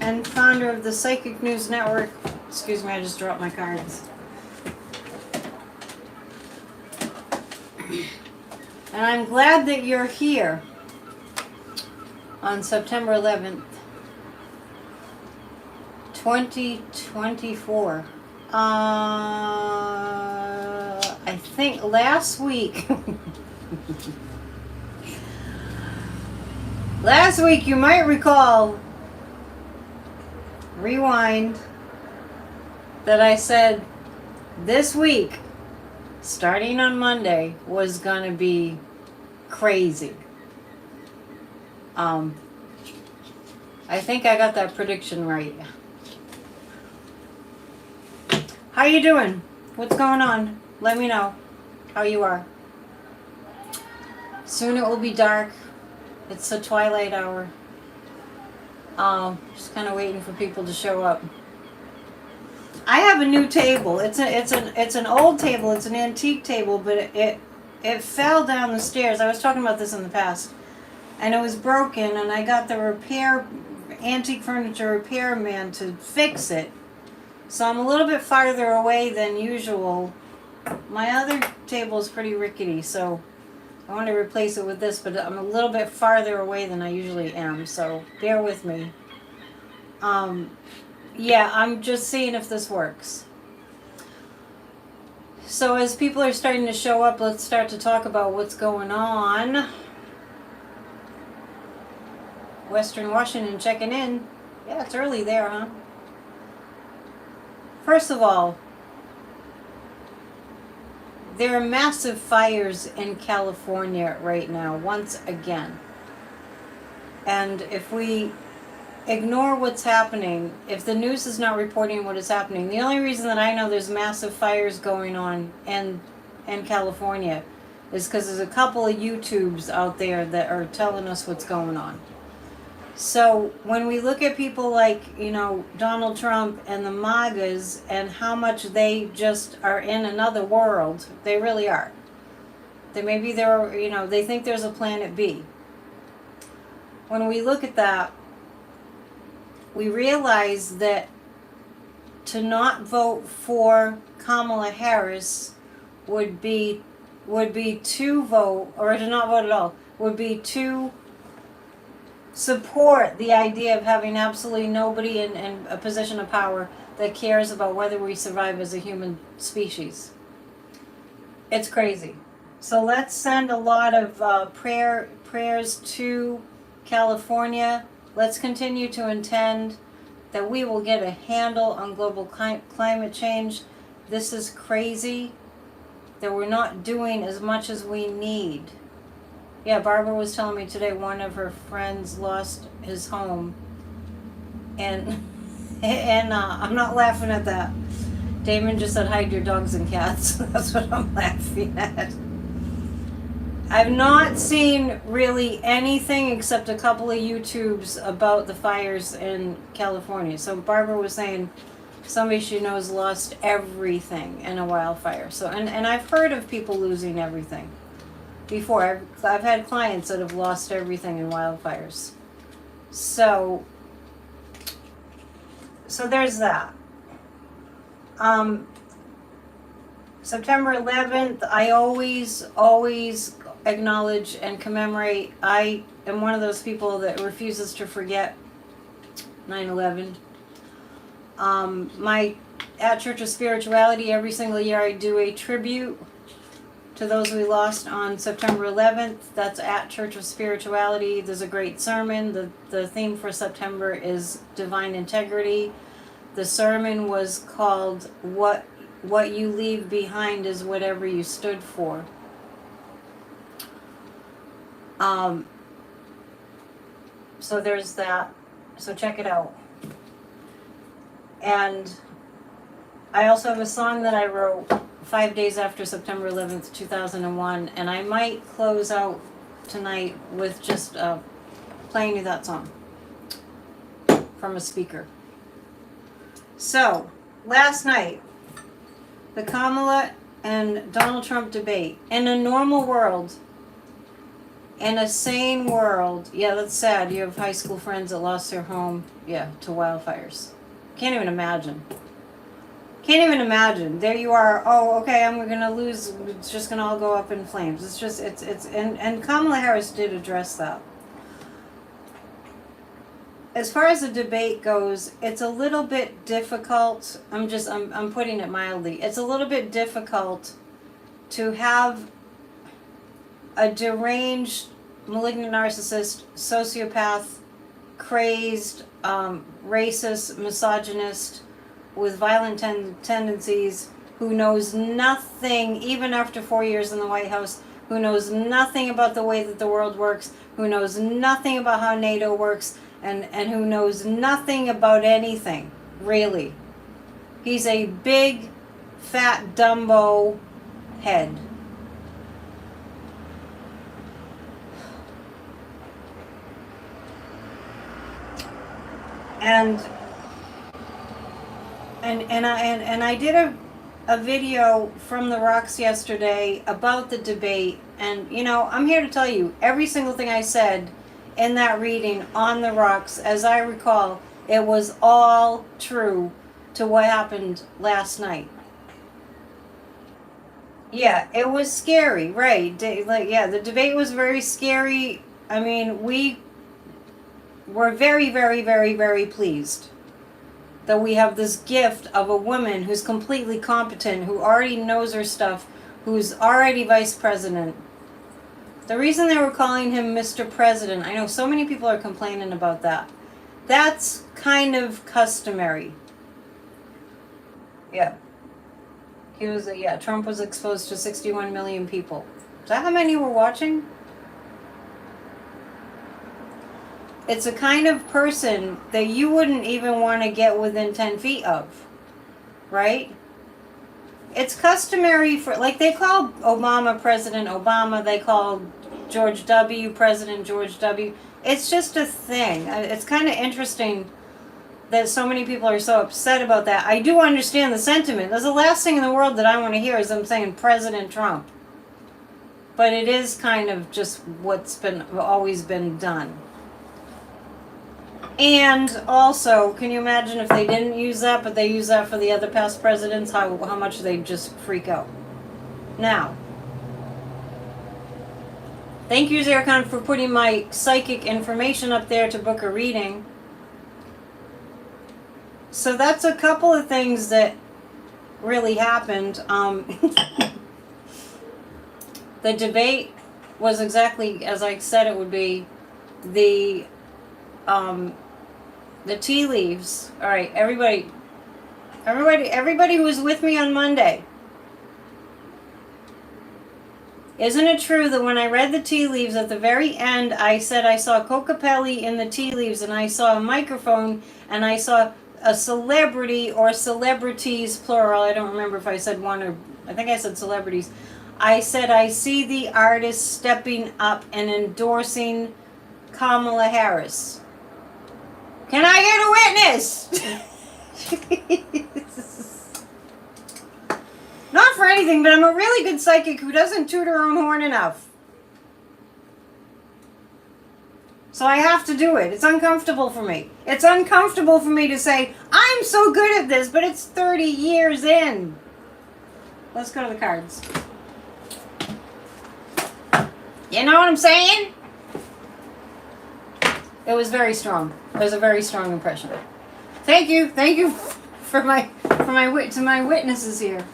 and founder of the Psychic News Network. Excuse me, I just dropped my cards. And I'm glad that you're here on September 11th, 2024. I think last week, you might recall, rewind, that I said this week, starting on Monday, was going to be crazy. I think I got that prediction right. How you doing? What's going on? Let me know how you are. Soon it will be dark. It's the twilight hour. Just kind of waiting for people to show up. I have a new table. It's an old table. It's an antique table, but it fell down the stairs. I was talking about this in the past, and it was broken. And I got the antique furniture repairman to fix it. So I'm a little bit farther away than usual. My other table is pretty rickety, so I want to replace it with this, but I'm a little bit farther away than I usually am, so bear with me. Yeah, I'm just seeing if this works. So as people are starting to show up, let's start to talk about what's going on. Western Washington checking in. Yeah, it's early there, huh? First of all, there are massive fires in California right now, once again. And if we ignore what's happening, if the news is not reporting what is happening, the only reason that I know there's massive fires going on in California is because there's a couple of YouTubes out there that are telling us what's going on. So when we look at people like, Donald Trump and the MAGAs and how much they just are in another world, they really are. They they think there's a planet B. When we look at that, we realize that to not vote for Kamala Harris would be to vote, or to not vote at all, would be to support the idea of having absolutely nobody in a position of power that cares about whether we survive as a human species. It's crazy. So let's send a lot of prayers to California. Let's continue to intend that we will get a handle on global climate change. This is crazy that we're not doing as much as we need. Yeah, Barbara was telling me today one of her friends lost his home. And I'm not laughing at that. Damon just said hide your dogs and cats. That's what I'm laughing at. I've not seen really anything except a couple of YouTubes about the fires in California. So Barbara was saying somebody she knows lost everything in a wildfire. So and I've heard of people losing everything before. I've had clients that have lost everything in wildfires. So there's that. September 11th, I always acknowledge and commemorate. I am one of those people that refuses to forget 9/11. At Church of Spirituality, every single year I do a tribute to those we lost on September 11th. That's at Church of Spirituality. There's a great sermon. The theme for September is divine integrity. The sermon was called What You Leave Behind is Whatever You Stood For. So there's that. So check it out. And I also have a song that I wrote 5 days after September 11th, 2001, and I might close out tonight with just playing you that song from a speaker. So, last night, the Kamala and Donald Trump debate. In a normal world, In a sane world, yeah, that's sad. You have high school friends that lost their home, yeah, to wildfires. Can't even imagine. Can't even imagine. There you are. Oh, okay, I'm gonna lose. It's just gonna all go up in flames. It's just, and Kamala Harris did address that. As far as the debate goes, it's a little bit difficult. I'm putting it mildly. It's a little bit difficult to have a deranged, malignant narcissist, sociopath, crazed, racist, misogynist, with violent tendencies, who knows nothing, even after 4 years in the White House, who knows nothing about the way that the world works, who knows nothing about how NATO works, and who knows nothing about anything, really. He's a big, fat Dumbo head. And I did a video from the rocks yesterday about the debate, and you know, I'm here to tell you every single thing I said in that reading on the rocks, as I recall, it was all true to what happened last night. Yeah, it was scary, right? The debate was very scary. I mean, we were very, very, very, very pleased that we have this gift of a woman who's completely competent, who already knows her stuff, who's already vice president. The reason they were calling him Mr. President, I know so many people are complaining about that. That's kind of customary. Yeah. Trump was exposed to 61 million people. Is that how many were watching? It's a kind of person that you wouldn't even want to get within 10 feet of, right? It's customary for, like, they call Obama President Obama, they call George W. President George W. It's just a thing. It's kind of interesting that so many people are so upset about that. I do understand the sentiment. That's the last thing in the world that I want to hear is them saying President Trump. But it is kind of just what's always been done. And also, can you imagine if they didn't use that, but they use that for the other past presidents, how much they'd just freak out? Now, thank you, Zircon, for putting my psychic information up there to book a reading. So that's a couple of things that really happened. The debate was exactly as I said it would be. The tea leaves. All right, everybody who was with me on Monday. Isn't it true that when I read the tea leaves at the very end, I said I saw Cocapelli in the tea leaves, and I saw a microphone, and I saw a celebrity or celebrities, plural. I don't remember if I said one or, I think I said celebrities. I said I see the artist stepping up and endorsing Kamala Harris. Can I get a witness? Not for anything, but I'm a really good psychic who doesn't toot her own horn enough. So I have to do it. It's uncomfortable for me. It's uncomfortable for me to say, I'm so good at this, but it's 30 years in. Let's go to the cards. You know what I'm saying? It was very strong. It was a very strong impression. Thank you for my witnesses here.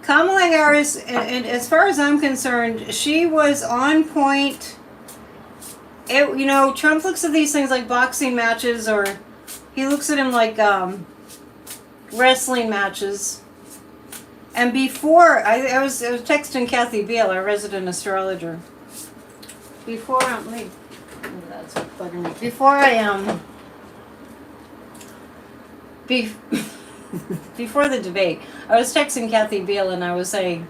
Kamala Harris, and as far as I'm concerned, she was on point. Trump looks at these things like boxing matches, or he looks at them like wrestling matches. And before, I was texting Kathy Beale, our resident astrologer. Before the debate, I was texting Kathy Beale and I was saying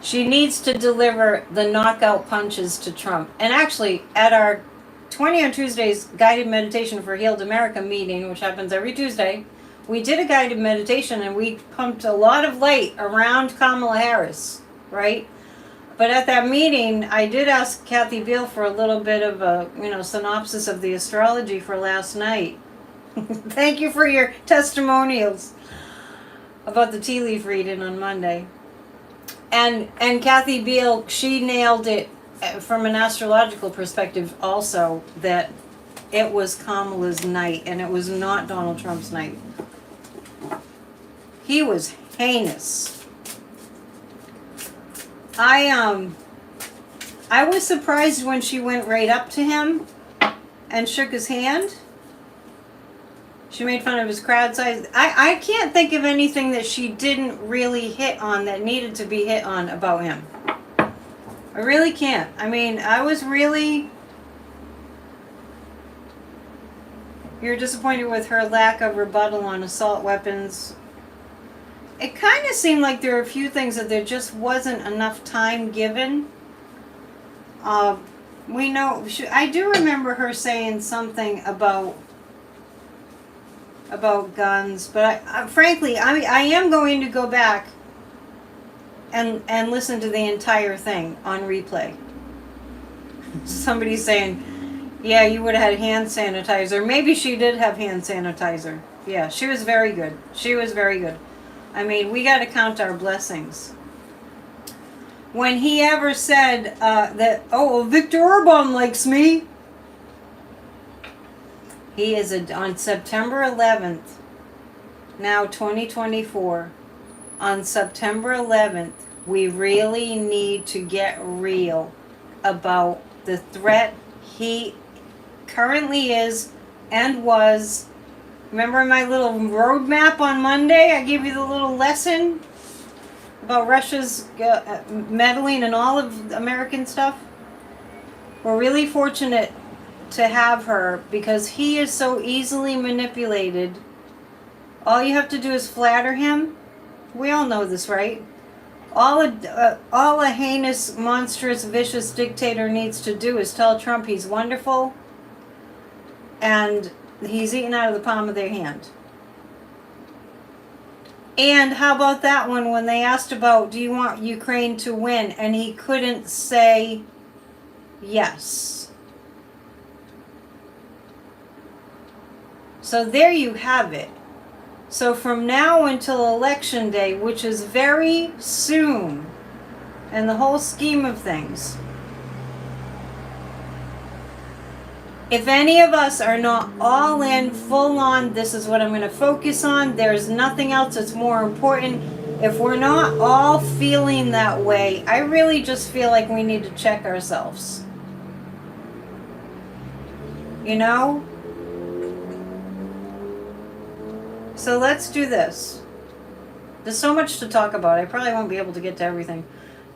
she needs to deliver the knockout punches to Trump. And actually, at our 20 on Tuesdays guided meditation for Healed America meeting, which happens every Tuesday, we did a guided meditation and we pumped a lot of light around Kamala Harris. right? But at that meeting, I did ask Kathy Beale for a little bit of a, synopsis of the astrology for last night. Thank you for your testimonials about the tea leaf reading on Monday. And Kathy Beale, she nailed it from an astrological perspective also, that it was Kamala's night and it was not Donald Trump's night. He was heinous. I was surprised when she went right up to him and shook his hand. She made fun of his crowd size. I can't think of anything that she didn't really hit on that needed to be hit on about him. I really can't. I mean, I was really... You're disappointed with her lack of rebuttal on assault weapons. It kind of seemed like there were a few things that there just wasn't enough time given. We know... I do remember her saying something about guns, but frankly, I am going to go back and listen to the entire thing on replay. Somebody's saying, yeah, you would have had hand sanitizer. Maybe she did have hand sanitizer. Yeah, she was very good. She was very good. I mean, we got to count our blessings. When he ever said that, oh, Viktor Orban likes me. He is on September 11th, now 2024, on September 11th, we really need to get real about the threat he currently is and was. Remember my little roadmap on Monday? I gave you the little lesson about Russia's meddling in all of American stuff. We're really fortunate to have her because he is so easily manipulated. All you have to do is flatter him. We all know this, right? All a heinous, monstrous, vicious dictator needs to do is tell Trump he's wonderful and he's eating out of the palm of their hand. And how about that one when they asked about, do you want Ukraine to win? And he couldn't say yes. So there you have it. So from now until Election Day, which is very soon, in the whole scheme of things, if any of us are not all in, full on, this is what I'm going to focus on, there's nothing else that's more important. If we're not all feeling that way, I really just feel like we need to check ourselves. You know? So let's do this. There's so much to talk about. I probably won't be able to get to everything.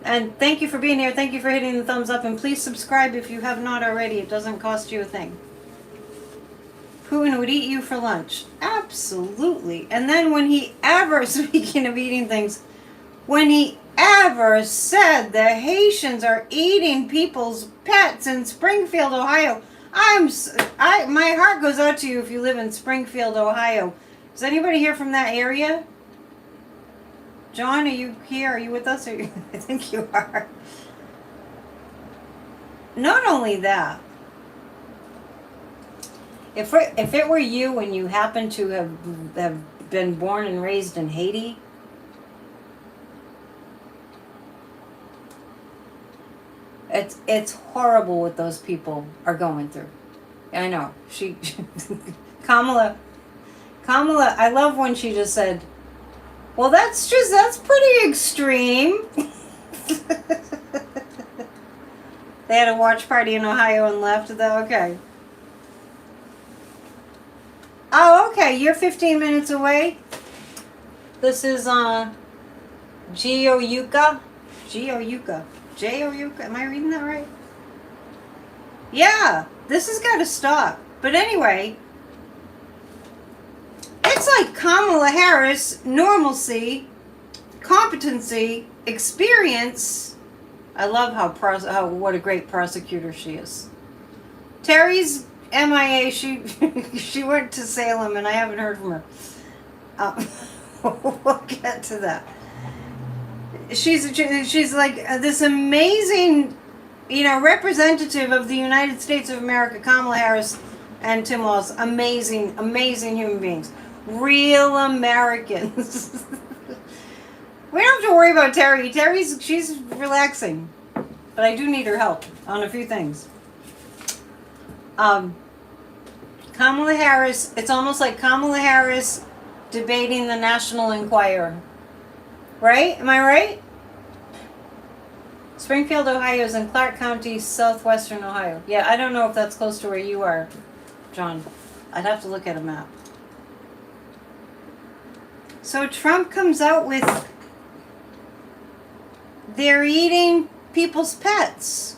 And thank you for being here. Thank you for hitting the thumbs up. And please subscribe if you have not already. It doesn't cost you a thing. Putin would eat you for lunch. Absolutely. And then when he ever, speaking of eating things, when he ever said the Haitians are eating people's pets in Springfield, Ohio, my heart goes out to you if you live in Springfield, Ohio. Is anybody here from that area? John, are you here? Are you with us? I think you are. Not only that, if it were you and you happen to have been born and raised in Haiti, it's horrible what those people are going through. I know. Kamala, I love when she just said, well, that's pretty extreme. They had a watch party in Ohio and left. Okay. Oh, okay. You're 15 minutes away. This is Gioyuka. Am I reading that right? Yeah. This has got to stop. But anyway, it's like Kamala Harris, normalcy, competency, experience. I love how what a great prosecutor she is. Terry's MIA. She went to Salem, and I haven't heard from her. We'll get to that. Terry's MIA. She went to Salem, and I haven't heard from her. We'll get to that. Terry's MIA. She went to Salem, and I haven't heard from her. We'll get to that. Terry's MIA. She went to Salem, and I haven't heard from her. We'll get to that. We'll get to that. she's like this amazing, representative of the United States of America, Kamala Harris and Tim Walz. Amazing, amazing human beings. Real Americans. We don't have to worry about Terry. She's relaxing. But I do need her help on a few things. Kamala Harris, it's almost like Kamala Harris debating the National Enquirer. Right? Am I right? Springfield, Ohio is in Clark County, southwestern Ohio. Yeah, I don't know if that's close to where you are, John. I'd have to look at a map. So Trump comes out with, they're eating people's pets.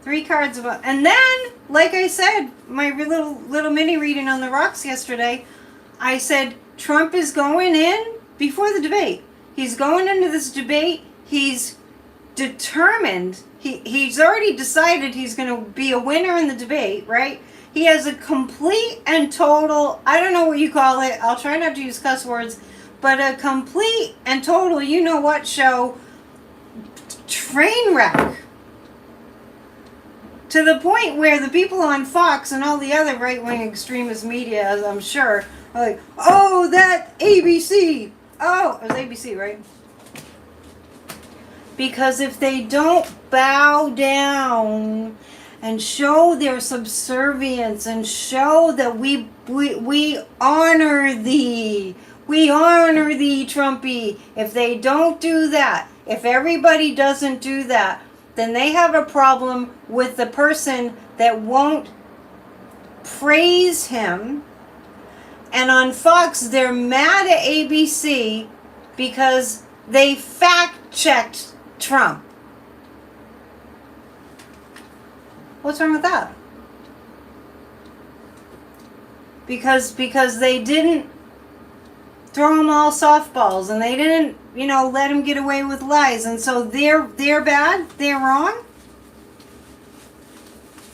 3 cards about, and then, like I said, my little mini reading on the rocks yesterday, I said Trump is going in before the debate. He's going into this debate. He's determined. He's already decided he's going to be a winner in the debate, right? He has a complete and total, I don't know what you call it. I'll try not to use cuss words, but a complete and total, you know what show, train wreck. To the point where the people on Fox and all the other right-wing extremist media, as I'm sure, are like, oh, that ABC. Oh, it was ABC, right? Because if they don't bow down and show their subservience and show that we honor thee, Trumpy. If they don't do that, if everybody doesn't do that, then they have a problem with the person that won't praise him. And on Fox, they're mad at ABC because they fact-checked Trump. What's wrong with that? Because they didn't throw him all softballs and they didn't, let him get away with lies. And so they're bad? They're wrong?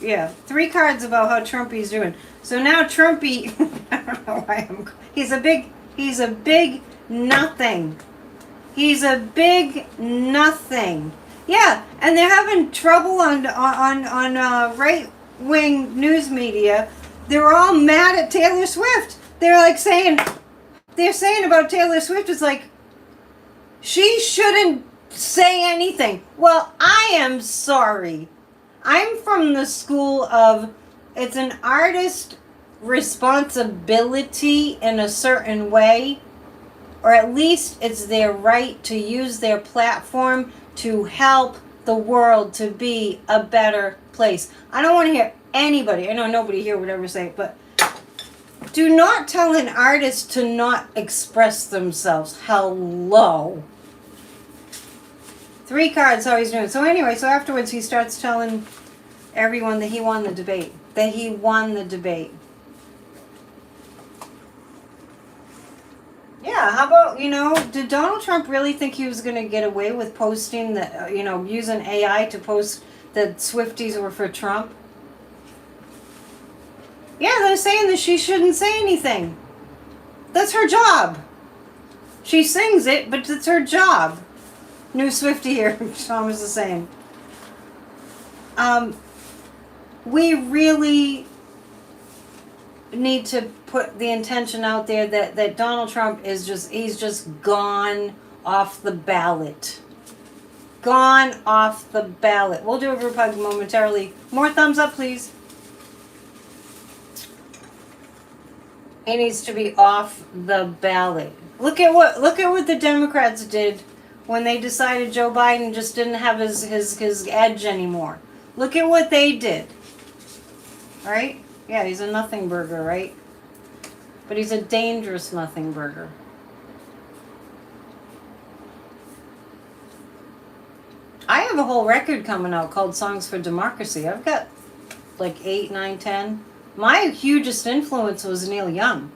Yeah, 3 cards about how Trumpy's doing. So now Trumpy, I don't know why he's a big nothing. He's a big nothing. Yeah, and they're having trouble on right-wing news media. They're all mad at Taylor Swift. They're saying about Taylor Swift, it's like, she shouldn't say anything. Well, I am sorry. I'm from the school of, it's an artist responsibility in a certain way, or at least it's their right to use their platform to help the world to be a better place. I don't want to hear anybody, I know nobody here would ever say it, but do not tell an artist to not express themselves. Hello. 3 cards, how he's doing. So anyway, so afterwards he starts telling everyone that he won the debate. Yeah, how about, did Donald Trump really think he was going to get away with posting that, using AI to post that Swifties were for Trump? Yeah, they're saying that she shouldn't say anything. That's her job. She sings it, but it's her job. New Swiftie here, Thomas is saying. We really need to put the intention out there that Donald Trump is he's just gone off the ballot. Gone off the ballot. We'll do a group hug momentarily. More thumbs up, please. He needs to be off the ballot. Look at what the Democrats did when they decided Joe Biden just didn't have his edge anymore. Look at what they did. Right? Yeah, he's a nothing burger, right? But he's a dangerous nothing burger. I have a whole record coming out called Songs for Democracy. I've got 8, 9, 10. My hugest influence was Neil Young.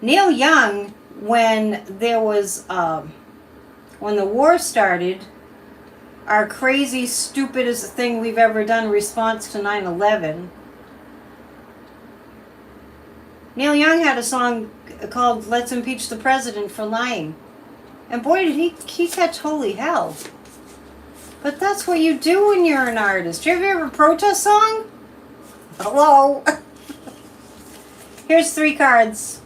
Neil Young, when there was, when the war started, our crazy, stupidest thing we've ever done in response to 9/11, Neil Young had a song called Let's Impeach the President for Lying. And boy, did he catch holy hell. But that's what you do when you're an artist. Do you ever have a protest song? Hello? Here's 3 cards.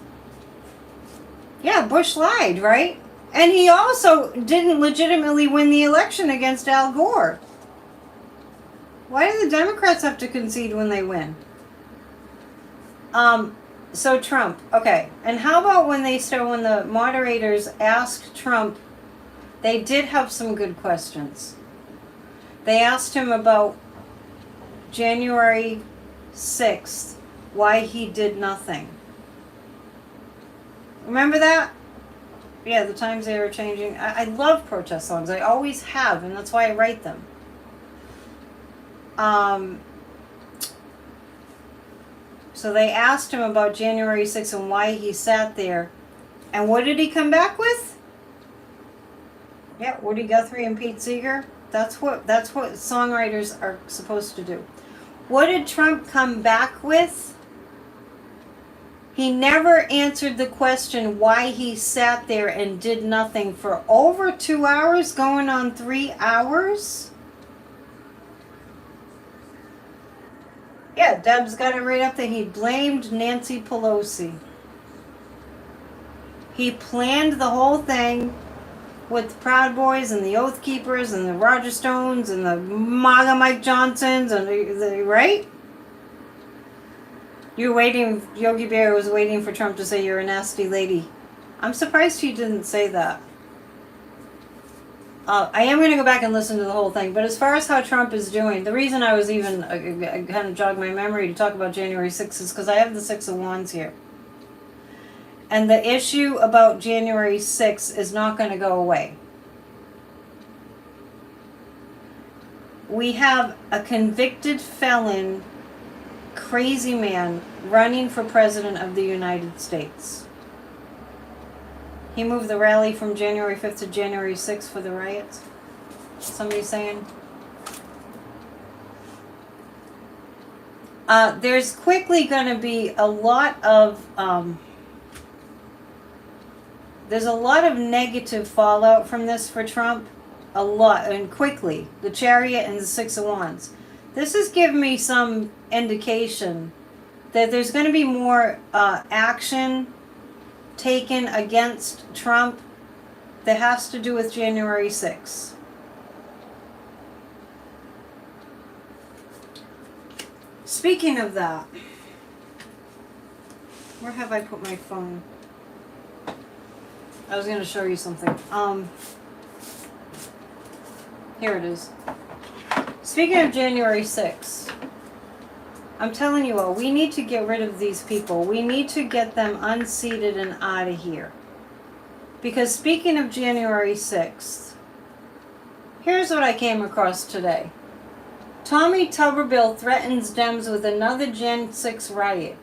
Yeah, Bush lied, right? And he also didn't legitimately win the election against Al Gore. Why do the Democrats have to concede when they win? So Trump, okay. And how about when the moderators asked Trump, they did have some good questions. They asked him about January 6th, why he did nothing. Remember that? Yeah, the times they were changing. I love protest songs. I always have, and that's why I write them. So they asked him about January 6th and why he sat there. And what did he come back with? Yeah, Woody Guthrie and Pete Seeger. That's what songwriters are supposed to do. What did Trump come back with? He never answered the question why he sat there and did nothing for over 2 hours, going on 3 hours. Yeah, Deb's got it right up there. He blamed Nancy Pelosi. He planned the whole thing with the Proud Boys and the Oath Keepers and the Roger Stones and the MAGA Mike Johnsons and right? You're waiting, Yogi Bear was waiting for Trump to say you're a nasty lady. I'm surprised he didn't say that. I am going to go back and listen to the whole thing, but as far as how Trump is doing, the reason I was even kind of jogged my memory to talk about January 6th is because I have the 6 of Wands here. And the issue about January 6th is not going to go away. We have a convicted felon, crazy man, running for president of the United States. He moved the rally from January 5th to January 6th for the riots. Somebody's saying. There's quickly going to be a lot of... there's a lot of negative fallout from this for Trump. A lot. And quickly. The Chariot and the 6 of Wands. This has given me some indication that there's going to be more action taken against Trump that has to do with January 6th. Speaking of that, where have I put my phone? I was going to show you something. Here it is. Speaking of January 6th, I'm telling you all, we need to get rid of these people. We need to get them unseated and out of here. Because speaking of January 6th, here's what I came across today. Tommy Tuberville threatens Dems with another Jan 6 riot.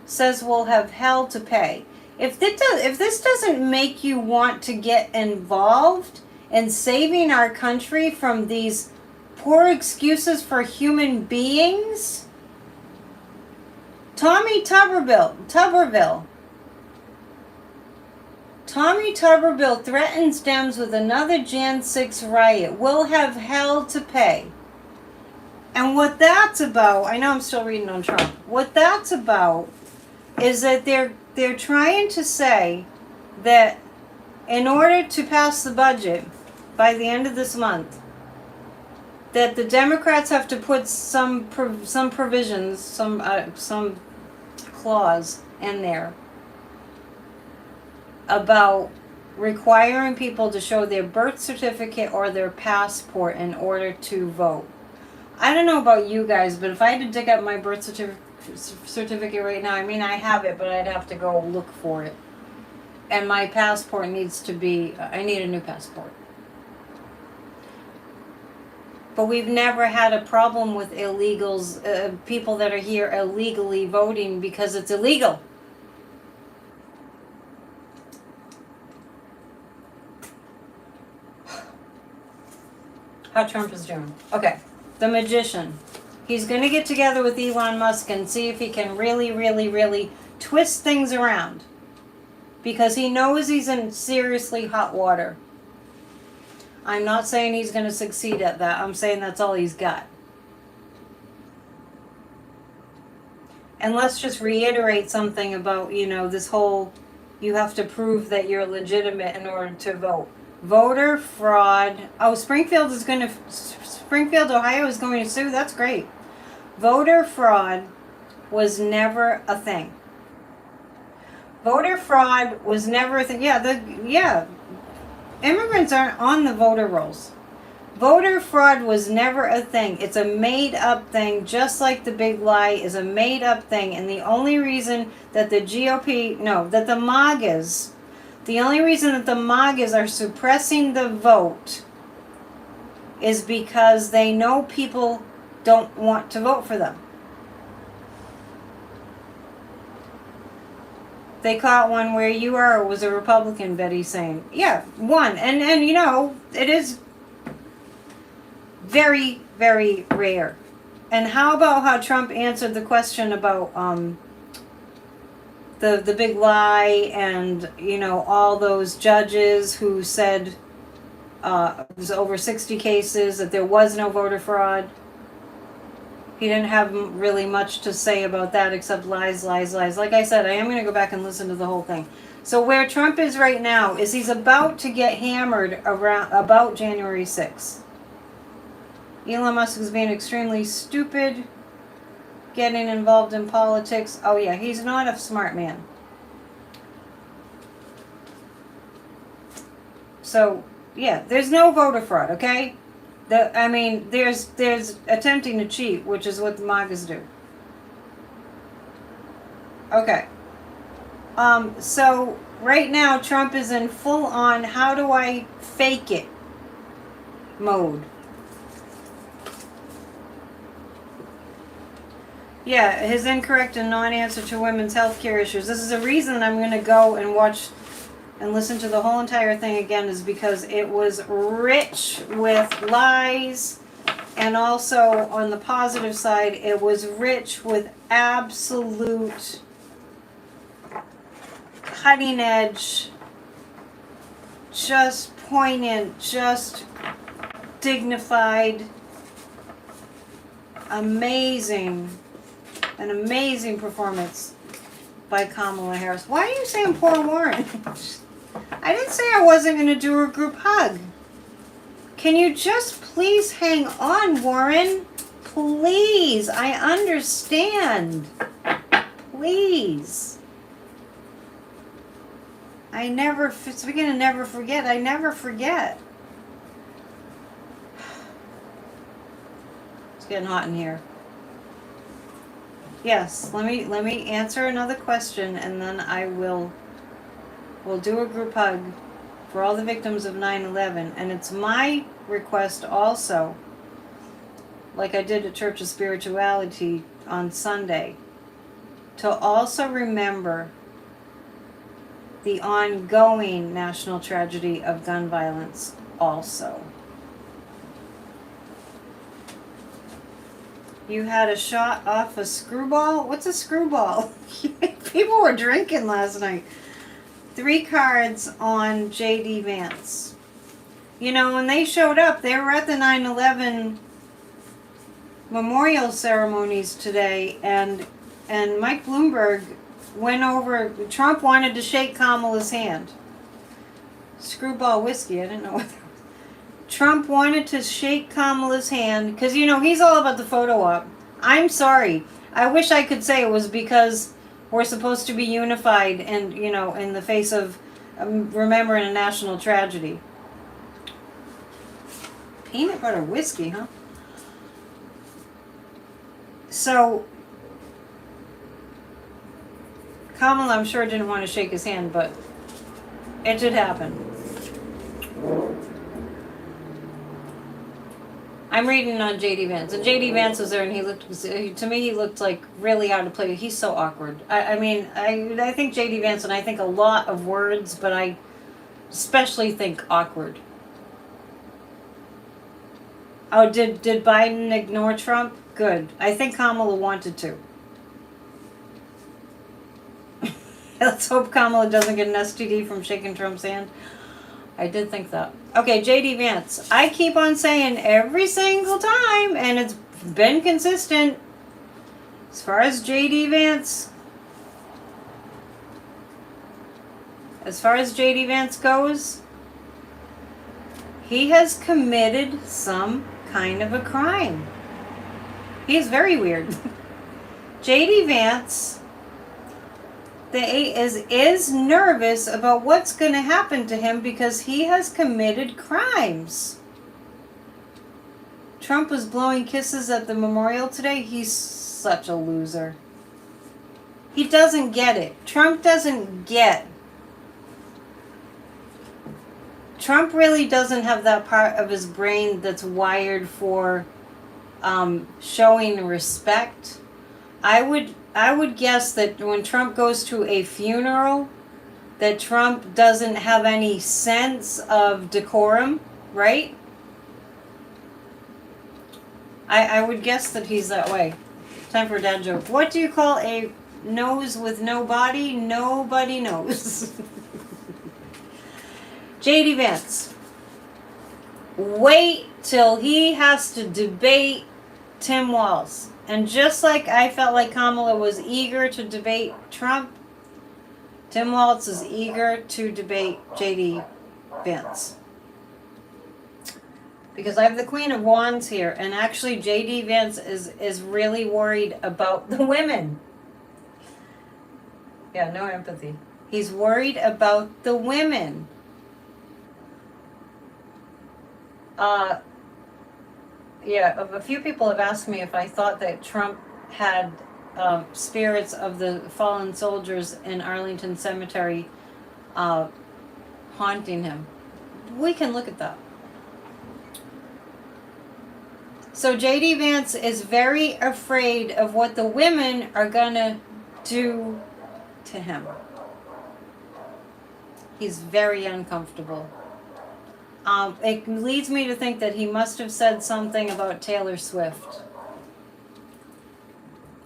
Says we'll have hell to pay. If this doesn't make you want to get involved in saving our country from these poor excuses for human beings... Tommy Tuberville threatens Dems with another Jan 6 riot. We'll have hell to pay. And what that's about, I know I'm still reading on Trump. What that's about is that they're trying to say that in order to pass the budget by the end of this month, that the Democrats have to put some provisions, some clause in there about requiring people to show their birth certificate or their passport in order to vote. I don't know about you guys, but if I had to dig up my birth certificate right now, I mean, I have it, but I'd have to go look for it. And my passport needs to be, I need a new passport. But we've never had a problem with illegals, people that are here illegally voting because it's illegal. How Trump is doing. Okay, the magician. He's going to get together with Elon Musk and see if he can really twist things around because he knows he's in seriously hot water. I'm not saying he's going to succeed at that. I'm saying that's all he's got. And let's just reiterate something about, this whole, you have to prove that you're legitimate in order to vote. Voter fraud. Oh, Springfield, Ohio is going to sue. That's great. Voter fraud was never a thing. Voter fraud was never a thing. Yeah, immigrants aren't on the voter rolls. Voter fraud was never a thing. It's a made-up thing, just like the big lie is a made-up thing. And the only reason that the MAGAs, the only reason that the MAGAs are suppressing the vote is because they know people don't want to vote for them. They caught one where you are was a Republican, Betty's saying. Yeah, one. And it is very, very rare. And how about how Trump answered the question about the big lie and, all those judges who said it was over 60 cases, that there was no voter fraud. He didn't have really much to say about that except lies, lies, lies. Like I said, I am going to go back and listen to the whole thing. So where Trump is right now is he's about to get hammered about January 6th. Elon Musk is being extremely stupid, getting involved in politics. Oh yeah, he's not a smart man. So, yeah, there's no voter fraud, okay? There's attempting to cheat, which is what the MAGAs do. Okay. So right now Trump is in full on how do I fake it mode. Yeah, his incorrect and non-answer to women's health care issues. This is a reason I'm going to go and watch and listen to the whole entire thing again, is because it was rich with lies, and also on the positive side, it was rich with absolute cutting edge, just poignant, just dignified, an amazing performance by Kamala Harris. Why are you saying poor Warren? I didn't say I wasn't going to do a group hug. Can you just please hang on, Warren? Please. I understand. Please. Speaking of never forget, I never forget. It's getting hot in here. Yes, let me answer another question, and then we'll do a group hug for all the victims of 9/11. And it's my request also, like I did at Church of Spirituality on Sunday, to also remember the ongoing national tragedy of gun violence also. You had a shot off a screwball? What's a screwball? People were drinking last night. 3 cards on JD Vance. When they showed up, they were at the 9/11 memorial ceremonies today, and Mike Bloomberg went over. Trump wanted to shake Kamala's hand. Screwball whiskey, I didn't know what that was. Trump wanted to shake Kamala's hand because, he's all about the photo op. I'm sorry. I wish I could say it was because we're supposed to be unified and, in the face of remembering a national tragedy. Peanut butter whiskey, huh? So, Kamala, I'm sure, didn't want to shake his hand, but it did happen. I'm reading on JD Vance, and JD Vance was there, and he looked like really out of place. He's so awkward. I think JD Vance, and I think a lot of words, but I especially think awkward. Oh, did Biden ignore Trump? Good. I think Kamala wanted to. Let's hope Kamala doesn't get an STD from shaking Trump's hand. I did think that. Okay, JD Vance. I keep on saying every single time, and it's been consistent. As far as JD Vance, goes, he has committed some kind of a crime. He's very weird. JD Vance is nervous about what's going to happen to him because he has committed crimes. Trump was blowing kisses at the memorial today. He's such a loser. He doesn't get it. Trump really doesn't have that part of his brain that's wired for showing respect. I would guess that when Trump goes to a funeral, that Trump doesn't have any sense of decorum, right? I would guess that he's that way. Time for a dad joke. What do you call a nose with no body? Nobody knows. JD Vance. Wait till he has to debate Tim Walz. And just like I felt like Kamala was eager to debate Trump, Tim Walz is eager to debate JD Vance. Because I have the Queen of Wands here, and actually JD Vance is really worried about the women. Yeah, no empathy. He's worried about the women. Yeah, a few people have asked me if I thought that Trump had spirits of the fallen soldiers in Arlington Cemetery haunting him. We can look at that. So JD Vance is very afraid of what the women are gonna do to him. He's very uncomfortable. It leads me to think that he must have said something about Taylor Swift.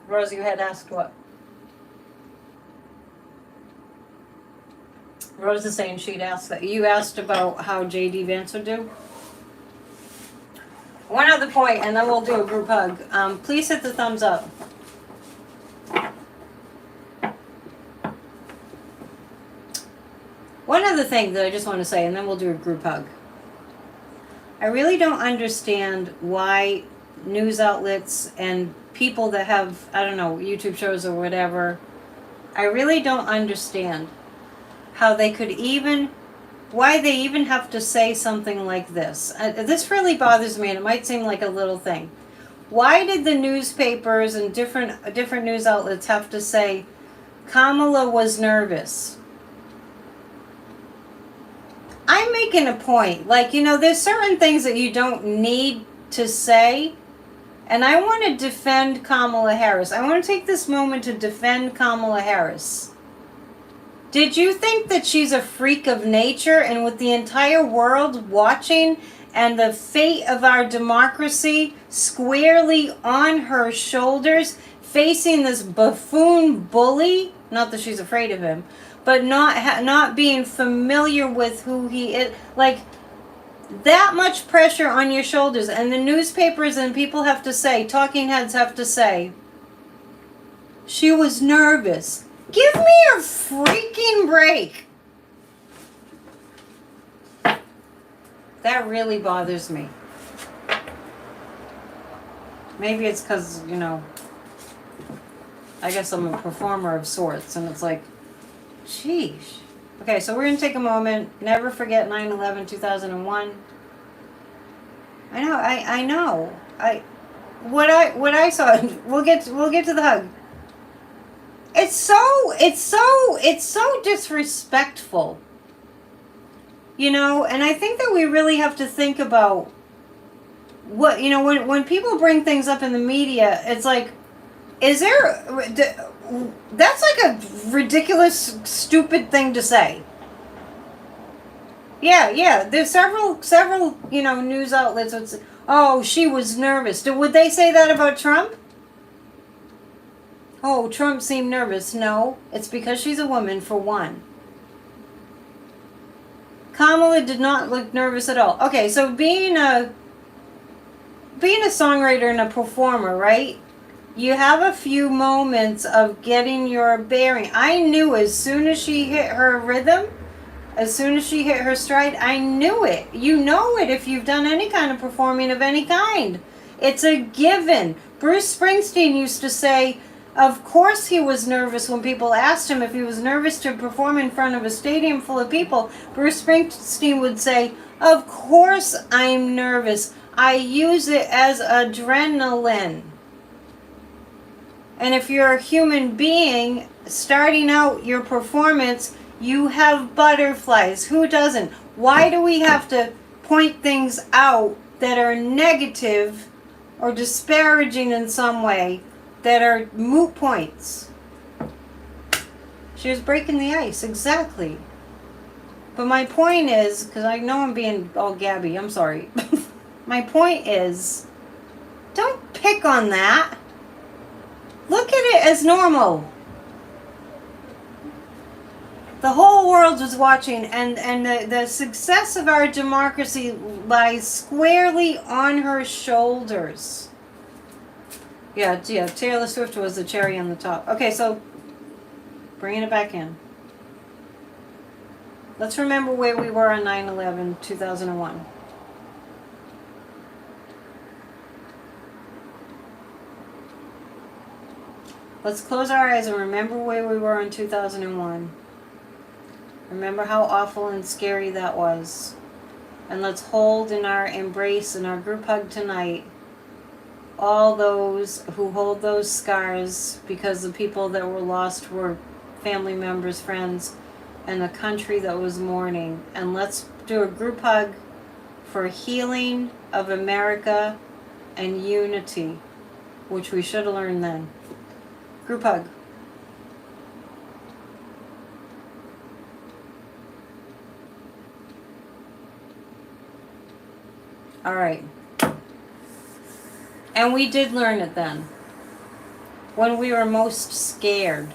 Rose, you had asked what? Rose is saying she'd asked that. You asked about how JD Vance would do? One other point, and then we'll do a group hug. Please hit the thumbs up. One other thing that I just want to say, and then we'll do a group hug. I really don't understand why news outlets and people that have, I don't know, YouTube shows or whatever, I really don't understand how they could even, why they even have to say something like this. This really bothers me, and it might seem like a little thing. Why did the newspapers and different news outlets have to say Kamala was nervous? I'm making a point. Like, you know, there's certain things that you don't need to say. And I want to defend Kamala Harris. I want to take this moment to defend Kamala Harris. Did you think that she's a freak of nature, and with the entire world watching and the fate of our democracy squarely on her shoulders, facing this buffoon bully, not that she's afraid of him, but not being familiar with who he is, like that much pressure on your shoulders, and the newspapers and people have to say, talking heads have to say, she was nervous. Give me a freaking break. That really bothers me. Maybe it's because, you know, I guess I'm a performer of sorts, and it's like, sheesh. Okay, so we're going to take a moment. Never forget 9/11/2001. I know. What I saw. We'll get to the hug. It's so disrespectful. You know, and I think that we really have to think about what, you know, when people bring things up in the media, it's like, is there, that's like a ridiculous, stupid thing to say. Yeah, there's several, you know, news outlets would say, oh, she was nervous. Would they say that about Trump? Oh, Trump seemed nervous. No, it's because she's a woman, for one. Kamala did not look nervous at all. Okay, so being a songwriter and a performer, right? You have a few moments of getting your bearing. I knew as soon as she hit her rhythm, as soon as she hit her stride, I knew it. You know it if you've done any kind of performing of any kind. It's a given. Bruce Springsteen used to say, of course he was nervous when people asked him if he was nervous to perform in front of a stadium full of people. Bruce Springsteen would say, of course I'm nervous. I use it as adrenaline. And if you're a human being starting out your performance, you have butterflies. Who doesn't? Why do we have to point things out that are negative or disparaging in some way, that are moot points? She was breaking the ice, exactly. But my point is, because I know I'm being all gabby, I'm sorry. My point is, don't pick on that. Look at it as normal. The whole world was watching, and the success of our democracy lies squarely on her shoulders. Yeah, Taylor Swift was the cherry on the top. Okay, so bringing it back in. Let's remember where we were on 9/11, 2001. Let's close our eyes and remember where we were in 2001. Remember how awful and scary that was. And let's hold in our embrace, in our group hug tonight, all those who hold those scars, because the people that were lost were family members, friends, and a country that was mourning. And let's do a group hug for healing of America and unity, which we should have learned then. Group hug. All right. And we did learn it then. When we were most scared.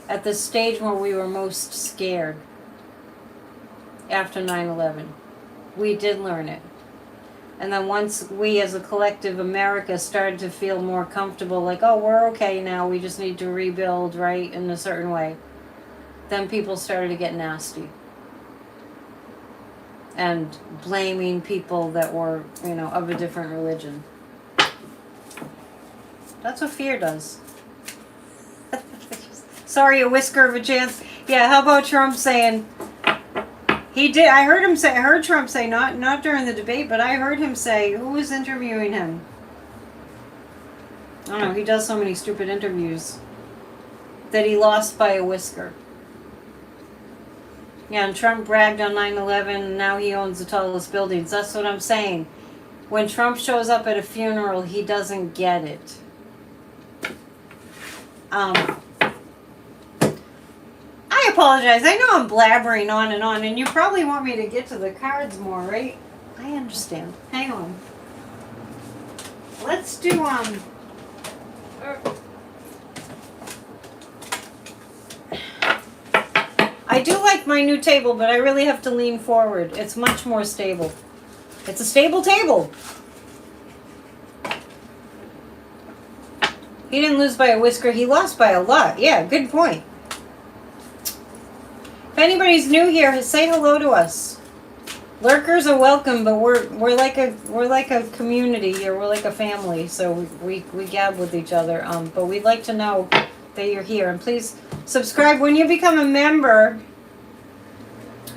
At the stage where we were most scared. After 9/11. We did learn it. And then once we as a collective America started to feel more comfortable, like, oh, we're okay now, we just need to rebuild, right, in a certain way, then people started to get nasty. And blaming people that were, of a different religion. That's what fear does. Sorry, a whisker of a chance. Yeah, how about Trump saying, he did, I heard Trump say, not during the debate, but I heard him say, who was interviewing him? I don't know, he does so many stupid interviews, that he lost by a whisker. Yeah, and Trump bragged on 9/11, and now he owns the tallest buildings. That's what I'm saying. When Trump shows up at a funeral, he doesn't get it. I apologize. I know I'm blabbering on, and you probably want me to get to the cards more, right? I understand. Hang on. Let's do, I do like my new table, but I really have to lean forward. It's much more stable. It's a stable table. He didn't lose by a whisker. He lost by a lot. Yeah, good point. If anybody's new here, say hello to us. Lurkers are welcome, but we're like a community here. We're like a family, so we gab with each other. But we'd like to know that you're here, and please subscribe when you become a member.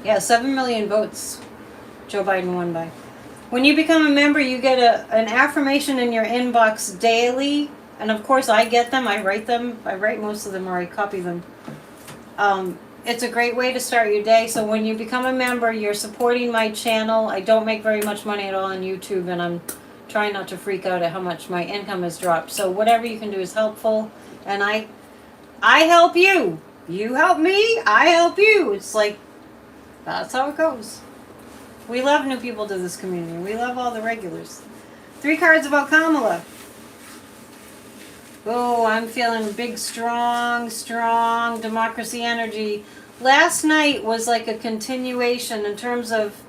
Yeah, 7 million votes Joe Biden won by. When you become a member, you get an affirmation in your inbox daily. And of course, I get them. I write them. I write most of them, or I copy them. It's a great way to start your day. So when you become a member, you're supporting my channel. I don't make very much money at all on YouTube, and I'm trying not to freak out at how much my income has dropped. So whatever you can do is helpful. And I help you. You help me, I help you. It's like, that's how it goes. We love new people to this community. We love all the regulars. 3 cards about Kamala. Oh, I'm feeling big, strong democracy energy. Last night was like a continuation in terms of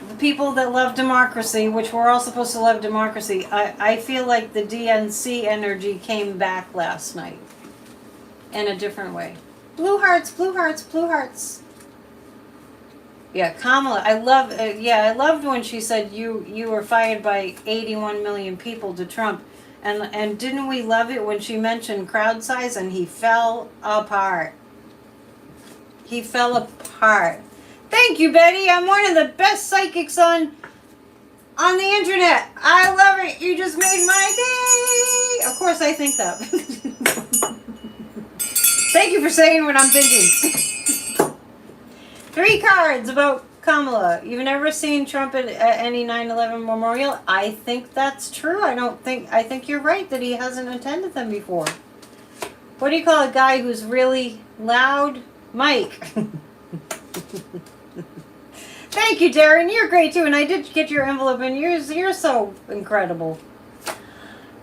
the people that love democracy, which we're all supposed to love democracy. I feel like the DNC energy came back last night in a different way. Blue hearts, blue hearts, blue hearts. Yeah, Kamala. I loved when she said you were fired by 81 million people to Trump. And didn't we love it when she mentioned crowd size and he fell apart? He fell apart. Thank you, Betty. I'm one of the best psychics on the internet. I love it. You just made my day. Of course I think that. Thank you for saying what I'm thinking. 3 cards about Kamala. You've never seen Trump at any 9/11 memorial? I think that's true. I think you're right that he hasn't attended them before. What do you call a guy who's really loud? Mike. Thank you, Darren. You're great too, and I did get your envelope, and you're so incredible.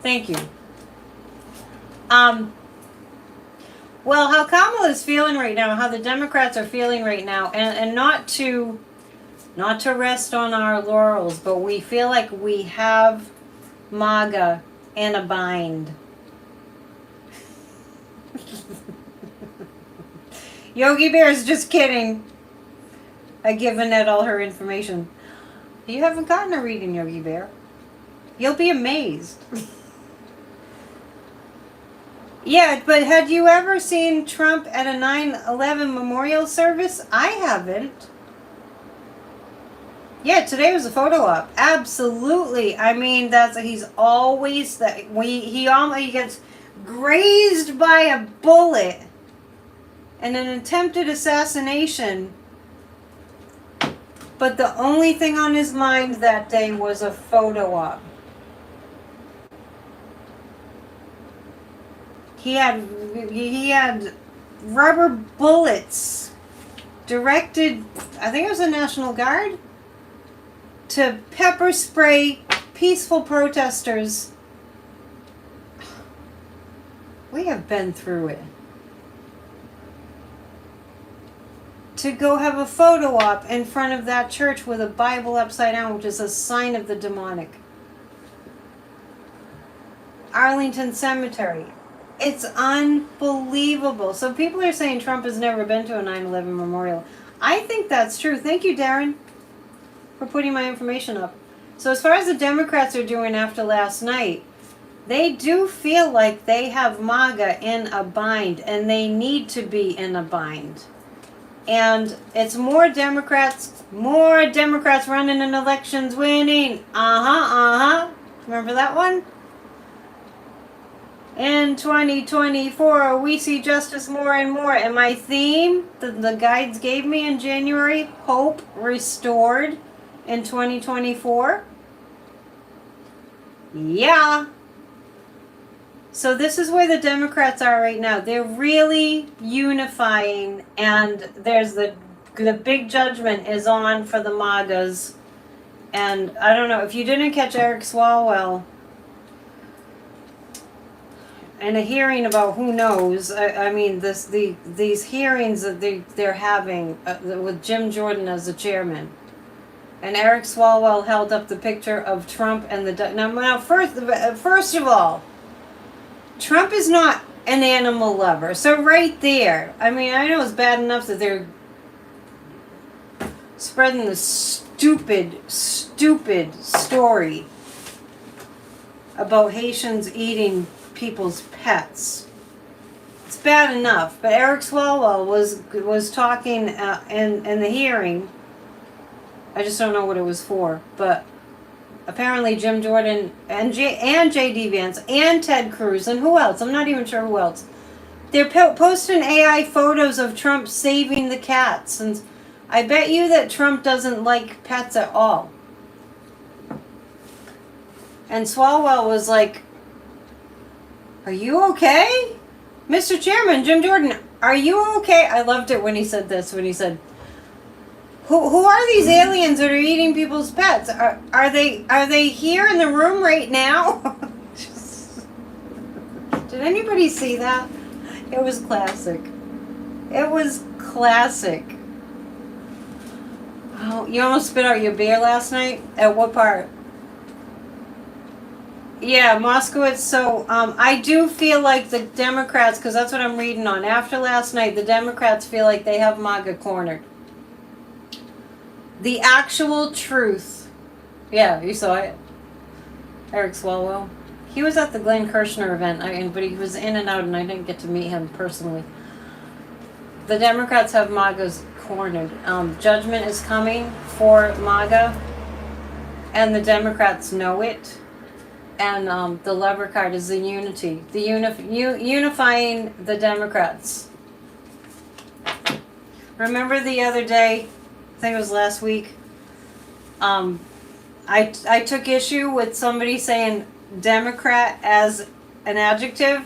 Thank you. Well, how Kamala is feeling right now, how the Democrats are feeling right now, and not to rest on our laurels, but we feel like we have MAGA in a bind. Yogi Bear's just kidding. I've given Ed all her information. You haven't gotten a reading, Yogi Bear. You'll be amazed. Yeah, but had you ever seen Trump at a 9/11 memorial service? I haven't. Yeah, today was a photo op. Absolutely. I mean, he's always that he gets grazed by a bullet and an attempted assassination. But the only thing on his mind that day was a photo op. He had rubber bullets directed, I think it was the National Guard, to pepper spray peaceful protesters. We have been through it. To go have a photo op in front of that church with a Bible upside down, which is a sign of the demonic. Arlington Cemetery. It's unbelievable. So people are saying Trump has never been to a 9/11 memorial. I think that's true. Thank you, Darren, for putting my information up. So as far as the Democrats are doing after last night, they do feel like they have MAGA in a bind, and they need to be in a bind. And it's more Democrats running in elections winning. Remember that one? In 2024, we see justice more and more. And my theme that the guides gave me in January, hope restored in 2024. Yeah. So this is where the Democrats are right now. They're really unifying, and there's the big judgment is on for the MAGAs. And I don't know if you didn't catch Eric Swalwell and a hearing about who knows. I mean, these hearings that they're having with Jim Jordan as the chairman, and Eric Swalwell held up the picture of Trump and the now first of all, Trump is not an animal lover. So right there, I mean, I know it's bad enough that they're spreading the stupid story about Haitians eating people's pets. It's bad enough, but Eric Swalwell was talking in the hearing. I just don't know what it was for, but apparently Jim Jordan and JD Vance and Ted Cruz and who else? I'm not even sure who else. They're posting AI photos of Trump saving the cats, and I bet you that Trump doesn't like pets at all. And Swalwell was like, "Are you okay? Mr. Chairman, Jim Jordan, are you okay?" I loved it when he said this, when he said, Who are these aliens that are eating people's pets? Are they here in the room right now? Anybody see that? It was classic. It was classic. Oh, you almost spit out your beer last night? At what part? Yeah, Moskowitz. So I do feel like the Democrats, because that's what I'm reading on. After last night, the Democrats feel like they have MAGA cornered. The actual truth. Yeah, you saw it. Eric Swalwell. He was at the Glenn Kirshner event, but he was in and out, and I didn't get to meet him personally. The Democrats have MAGA's cornered. Judgment is coming for MAGA, and the Democrats know it. And the lever card is the unity, the unifying the Democrats. Remember the other day, I think it was last week, I took issue with somebody saying Democrat as an adjective.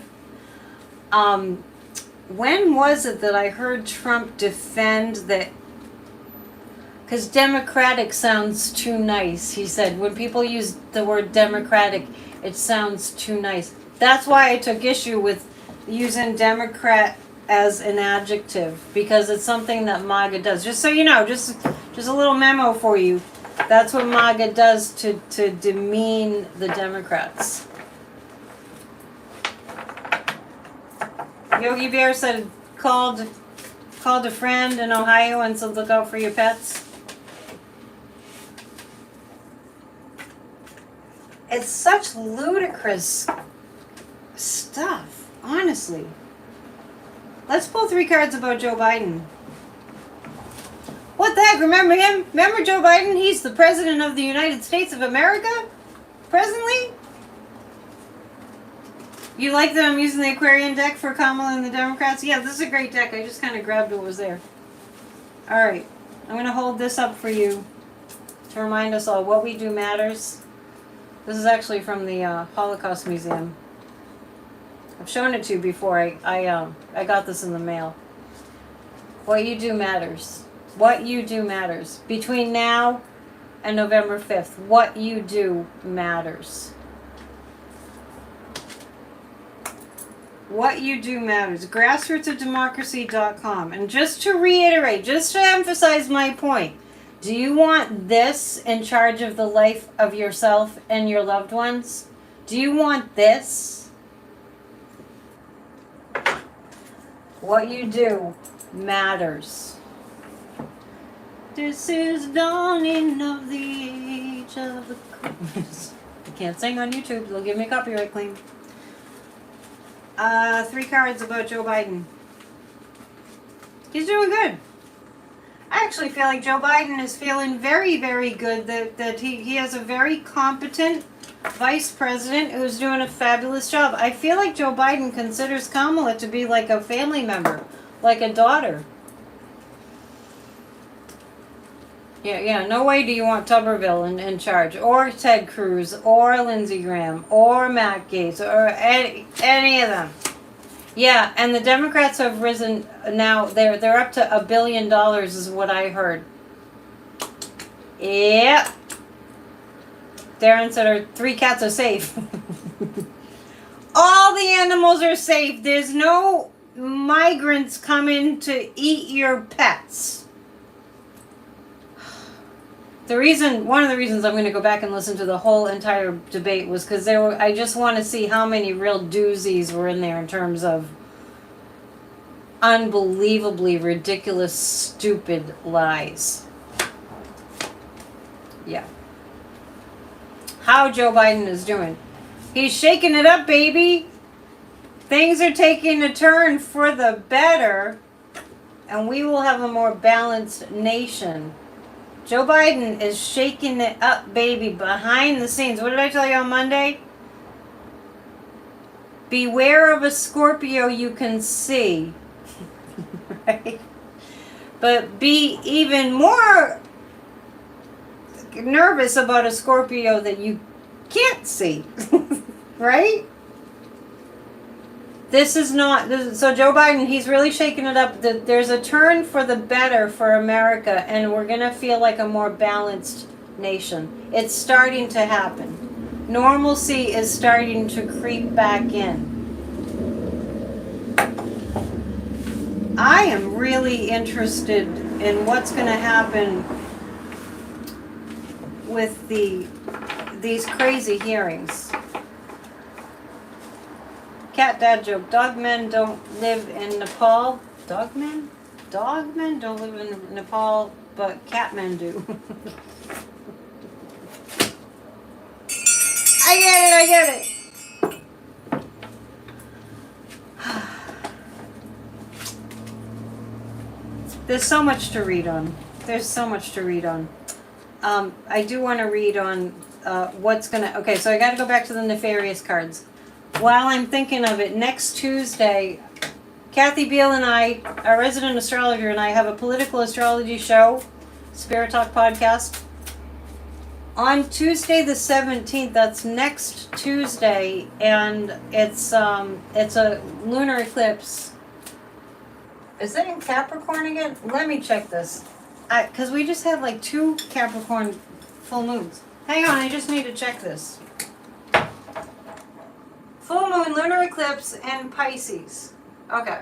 When was it that I heard Trump defend that? Because democratic sounds too nice, he said. When people use the word democratic, it sounds too nice. That's why I took issue with using Democrat as an adjective, because it's something that MAGA does. Just so you know, just a little memo for you. That's what MAGA does to demean the Democrats. Yogi Bear said called a friend in Ohio and said look out for your pets. It's such ludicrous stuff, honestly. Let's pull 3 cards about Joe Biden. What the heck? Remember him? Remember Joe Biden? He's the president of the United States of America? Presently? You like that I'm using the Aquarian deck for Kamala and the Democrats? Yeah, this is a great deck. I just kind of grabbed what was there. Alright. I'm going to hold this up for you to remind us all what we do matters. This is actually from the Holocaust Museum. I've shown it to you before. I got this in the mail. What you do matters. What you do matters. Between now and November 5th, what you do matters. What you do matters. Grassrootsofdemocracy.com. And just to reiterate, just to emphasize my point, do you want this in charge of the life of yourself and your loved ones? Do you want this? What you do matters. This is dawning of the age of the... I can't sing on YouTube. They'll give me a copyright claim. 3 cards about Joe Biden. He's doing good. I actually feel like Joe Biden is feeling very, very good. That he has a very competent vice president who's doing a fabulous job. I feel like Joe Biden considers Kamala to be like a family member, like a daughter. Yeah, no way do you want Tuberville in charge, or Ted Cruz, or Lindsey Graham, or Matt Gaetz, or any of them. Yeah, and the Democrats have risen now. They're up to $1 billion, is what I heard. Yep. Darren said our 3 cats are safe. All the animals are safe. There's no migrants coming to eat your pets. One of the reasons I'm going to go back and listen to the whole entire debate was because I just want to see how many real doozies were in there in terms of unbelievably ridiculous, stupid lies. Yeah. How Joe Biden is doing. He's shaking it up, baby. Things are taking a turn for the better, and we will have a more balanced nation. Joe Biden is shaking it up, baby, behind the scenes. What did I tell you on Monday? Beware of a Scorpio you can see. Right? But be even more nervous about a Scorpio that you can't see. Right? So Joe Biden, he's really shaking it up. There's a turn for the better for America, and we're going to feel like a more balanced nation. It's starting to happen. Normalcy is starting to creep back in. I am really interested in what's going to happen with these crazy hearings. Cat dad joke. Dogmen don't live in Nepal. Dogmen? Dogmen don't live in Nepal, but catmen do. I get it. There's so much to read on. There's so much to read on. I do want to read on what's going to... Okay, so I got to go back to the nefarious cards. While I'm thinking of it, next Tuesday, Kathy Beal and I, our resident astrologer, and I have a political astrology show, Spirit Talk podcast. On Tuesday the 17th, that's next Tuesday, and it's a lunar eclipse. Is it in Capricorn again? Let me check this. Because we just had like 2 Capricorn full moons. Hang on, I just need to check this. Full moon, lunar eclipse, and Pisces. Okay.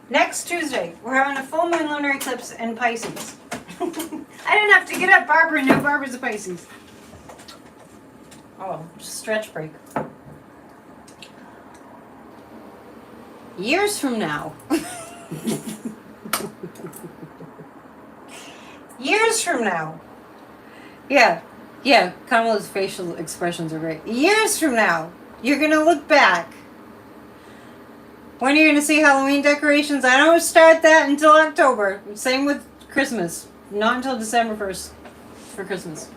Next Tuesday, we're having a full moon, lunar eclipse, and Pisces. I didn't have to get up. Barbara knew. Barbara's a Pisces. Oh, just stretch break. Years from now. Years from now. Yeah, Kamala's facial expressions are great. Years from now, you're going to look back. When are you going to see Halloween decorations? I don't start that until October. Same with Christmas. Not until December 1st for Christmas.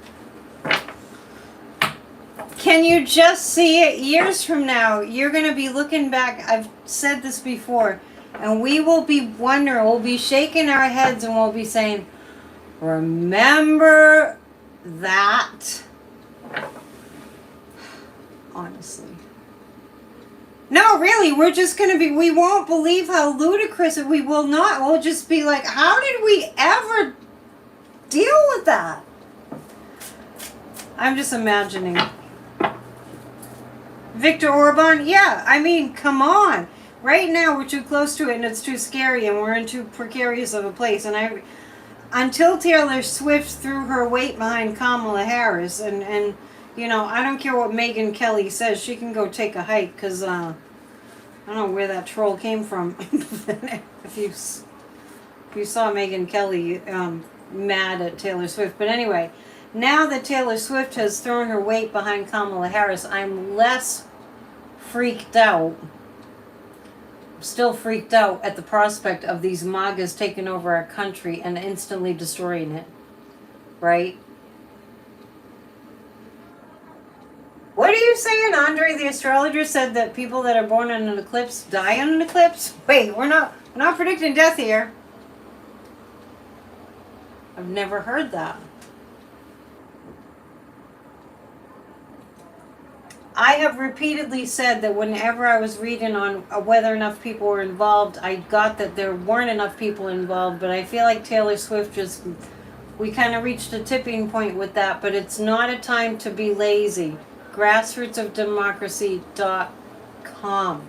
Can you just see it? Years from now, you're going to be looking back. I've said this before. And we will be wondering, we'll be shaking our heads and we'll be saying, remember that? Honestly. No, really, we're just going to be, we won't believe how ludicrous it, we will not. We'll just be like, how did we ever deal with that? I'm just imagining. Viktor Orban, yeah, I mean, come on. Right now we're too close to it and it's too scary and we're in too precarious of a place. And until Taylor Swift threw her weight behind Kamala Harris and you know, I don't care what Megyn Kelly says, she can go take a hike because I don't know where that troll came from. if you saw Megyn Kelly mad at Taylor Swift. But anyway, now that Taylor Swift has thrown her weight behind Kamala Harris, I'm less freaked out. Still freaked out at the prospect of these MAGAs taking over our country and instantly destroying it. Right? What are you saying? Andre the astrologer said that people that are born in an eclipse die in an eclipse? Wait, we're not predicting death here. I've never heard that. I have repeatedly said that whenever I was reading on whether enough people were involved, I got that there weren't enough people involved, but I feel like Taylor Swift just, we kind of reached a tipping point with that, but it's not a time to be lazy. Grassrootsofdemocracy.com.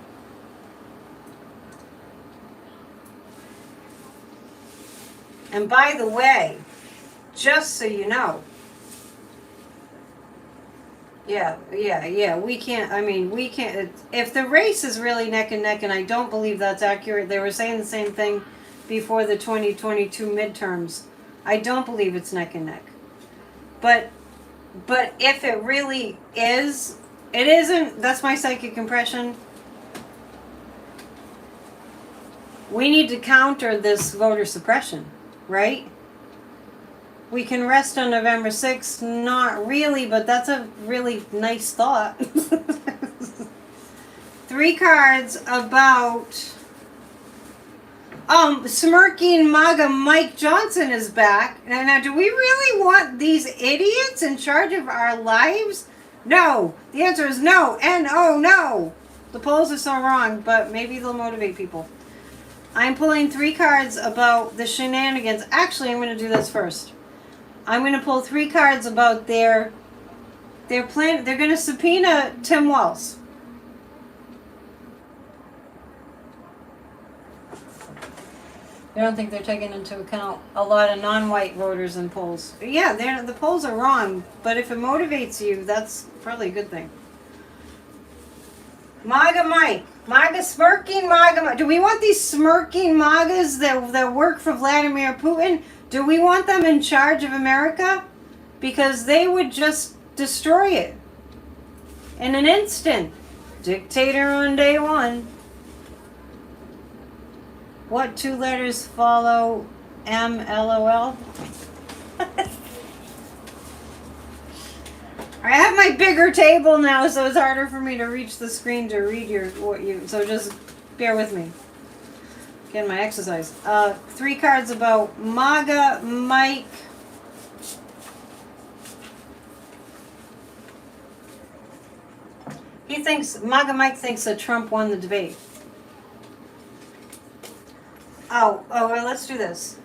And by the way, just so you know, yeah, we can't, if the race is really neck and neck, and I don't believe that's accurate, they were saying the same thing before the 2022 midterms, I don't believe it's neck and neck. But if it really is, it isn't, that's my psychic impression. We need to counter this voter suppression, right? We can rest on November 6th. Not really, but that's a really nice thought. 3 cards about... smirking MAGA Mike Johnson is back. Now, do we really want these idiots in charge of our lives? No. The answer is no. N-O, no. The polls are so wrong, but maybe they'll motivate people. I'm pulling 3 cards about the shenanigans. Actually, I'm going to do this first. I'm going to pull 3 cards about their plan. They're going to subpoena Tim Walz. You don't think they're taking into account a lot of non-white voters in polls? Yeah, the polls are wrong, but if it motivates you, that's probably a good thing. MAGA Mike. MAGA smirking MAGA Mike. Do we want these smirking MAGAs that work for Vladimir Putin? Do we want them in charge of America? Because they would just destroy it in an instant. Dictator on day one. What two letters follow MLOL? I have my bigger table now, so it's harder for me to reach the screen to read so just bear with me. Getting my exercise. 3 cards about MAGA Mike. MAGA Mike thinks that Trump won the debate. Well, let's do this.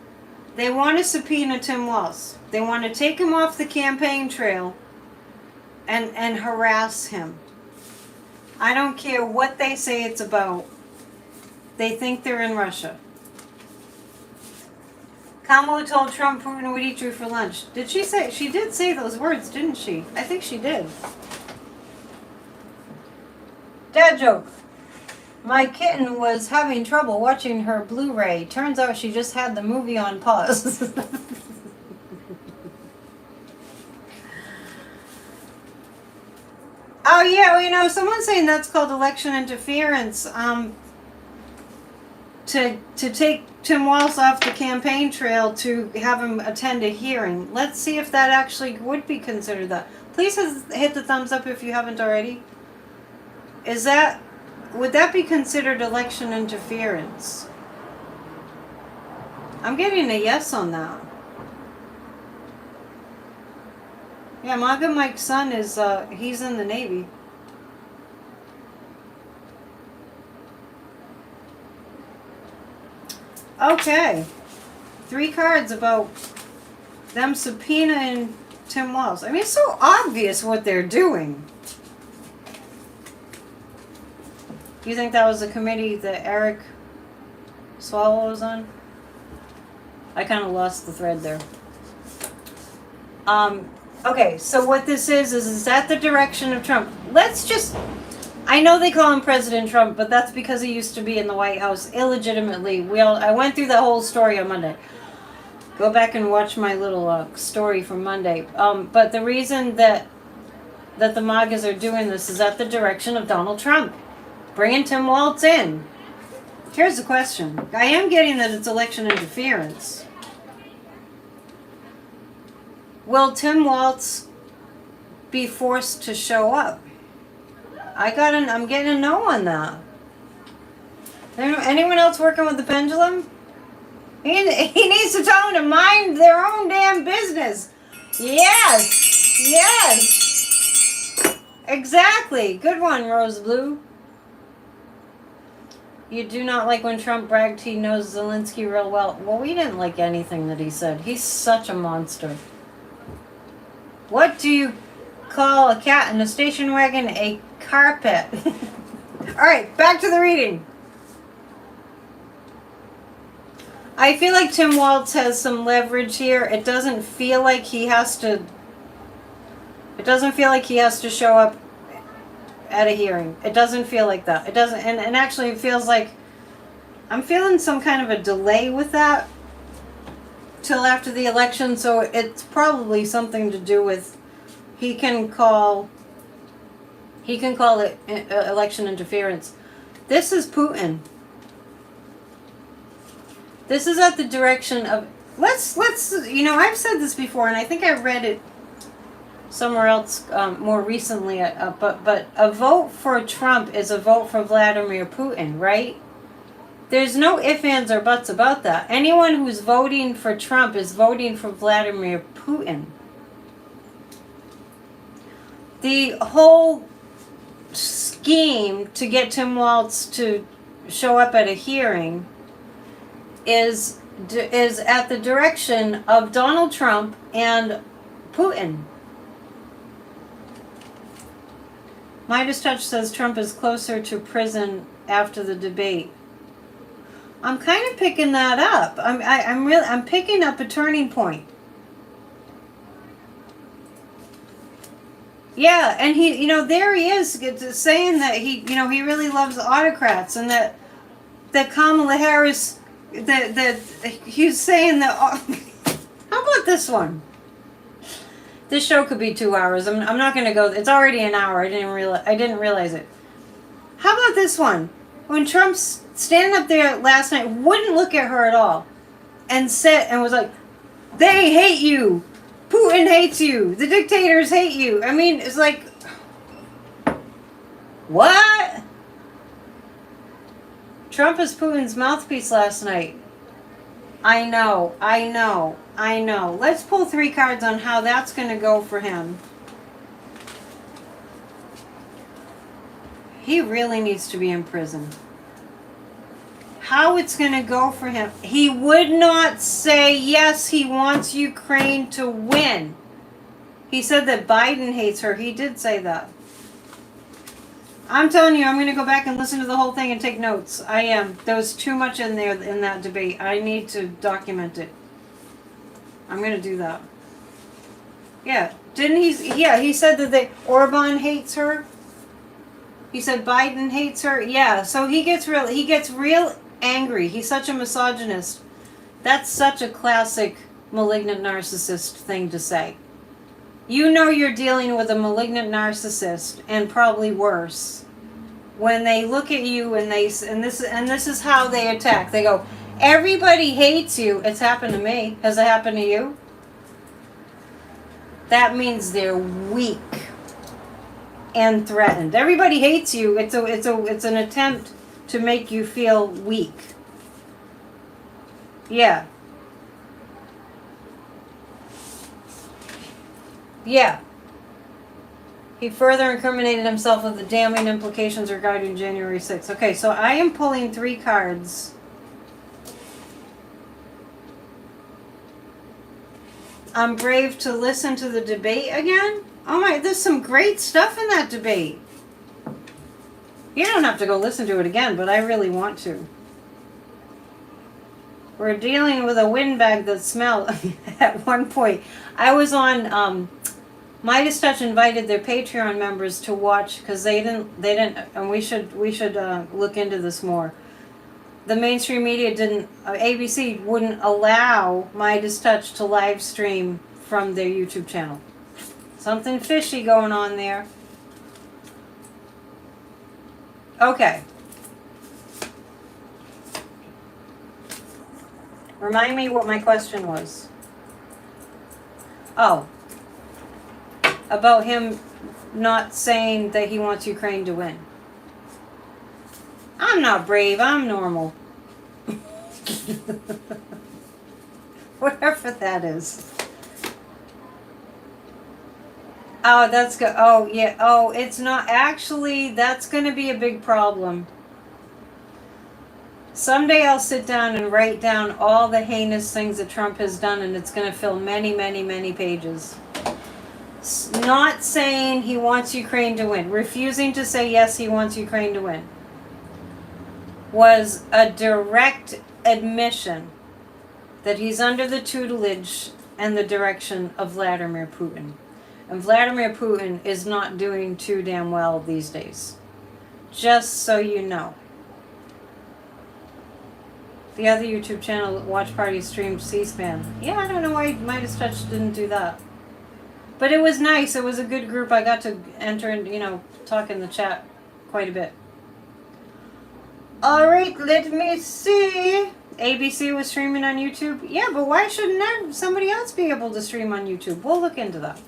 They want to subpoena Tim Walz. They want to take him off the campaign trail and harass him. I don't care what they say it's about. They think they're in Russia. Kamala told Trump Putin would eat you for lunch. Did she say? She did say those words, didn't she? I think she did. Dad joke. My kitten was having trouble watching her Blu-ray. Turns out she just had the movie on pause. Oh yeah, well, someone's saying that's called election interference. To take Tim Walz off the campaign trail to have him attend a hearing. Let's see if that actually would be considered that. Please hit the thumbs up if you haven't already. Would that be considered election interference? I'm getting a yes on that. Yeah, MAGA Mike's son is, he's in the Navy. Okay. 3 cards about them subpoenaing Tim Walz. I mean, it's so obvious what they're doing. Do you think that was the committee that Eric Swallow was on? I kind of lost the thread there. Okay, so what this is at the direction of Trump. I know they call him President Trump, but that's because he used to be in the White House illegitimately. I went through the whole story on Monday. Go back and watch my little story from Monday. But the reason that the MAGAs are doing this is at the direction of Donald Trump. Bringing Tim Walz in. Here's the question. I am getting that it's election interference. Will Tim Walz be forced to show up? I'm getting a no on that. Anyone else working with the pendulum? He needs to tell them to mind their own damn business. Yes. Yes. Exactly. Good one, Rose Blue. You do not like when Trump bragged he knows Zelensky real well. Well, we didn't like anything that he said. He's such a monster. What do you call a cat in a station wagon? A carpet. All right, back to the reading. I feel like Tim Walz has some leverage here. It doesn't feel like he has to show up at a hearing. It doesn't feel like that. It doesn't, and actually it feels like I'm feeling some kind of a delay with that till after the election, so it's probably something to do with he can call it election interference. This is Putin. This is at the direction of let's I've said this before, and I think I read it somewhere else more recently, but a vote for Trump is a vote for Vladimir Putin, right? There's no ifs, ands, or buts about that. Anyone who's voting for Trump is voting for Vladimir Putin. The whole scheme to get Tim Walz to show up at a hearing is at the direction of Donald Trump and Putin. Midas Touch says Trump is closer to prison after the debate. I'm kind of picking that up. I'm picking up a turning point. Yeah, and he, there he is saying that he really loves autocrats, and that Kamala Harris, that he's saying that. How about this one? This show could be 2 hours. I'm not going to go. It's already an hour. I didn't realize it. How about this one? When Trump's standing up there last night, wouldn't look at her at all, and was like, "They hate you. Putin hates you. The dictators hate you." I mean, it's like, what? Trump is Putin's mouthpiece last night. I know. Let's pull 3 cards on how that's going to go for him. He really needs to be in prison. How it's going to go for him. He would not say yes, he wants Ukraine to win. He said that Biden hates her. He did say that. I'm telling you, I'm going to go back and listen to the whole thing and take notes. I am. There was too much in there in that debate. I need to document it. I'm going to do that. Yeah. Didn't he? Yeah, he said that Orban hates her. He said Biden hates her. Yeah, so he gets real angry. He's such a misogynist. That's such a classic malignant narcissist thing to say. You're dealing with a malignant narcissist, and probably worse, when they look at you and this is how they attack. They go, "Everybody hates you." It's happened to me. Has it happened to you? That means they're weak and threatened. Everybody hates you. It's an attempt to make you feel weak. Yeah. Yeah. He further incriminated himself with the damning implications regarding January 6th. Okay, so I am pulling 3 cards. I'm brave to listen to the debate again. Oh my, there's some great stuff in that debate. You don't have to go listen to it again, but I really want to. We're dealing with a windbag that smelled. At one point, I was on Midas Touch invited their Patreon members to watch, because they didn't, and we should look into this more. The mainstream media didn't, ABC wouldn't allow Midas Touch to live stream from their YouTube channel. Something fishy going on there. Okay. Remind me what my question was. Oh. About him not saying that he wants Ukraine to win. I'm not brave, I'm normal. Whatever that is. Oh, that's good. Oh, yeah. Oh, it's not. Actually, that's going to be a big problem. Someday I'll sit down and write down all the heinous things that Trump has done, and it's going to fill many, many, many pages. Not saying he wants Ukraine to win, refusing to say yes, he wants Ukraine to win, was a direct admission that he's under the tutelage and the direction of Vladimir Putin. And Vladimir Putin is not doing too damn well these days. Just so you know. The other YouTube channel, Watch Party, streamed C-SPAN. Yeah, I don't know why Midas Touch didn't do that. But it was nice. It was a good group. I got to enter and, talk in the chat quite a bit. Alright, let me see. ABC was streaming on YouTube. Yeah, but why shouldn't somebody else be able to stream on YouTube? We'll look into that.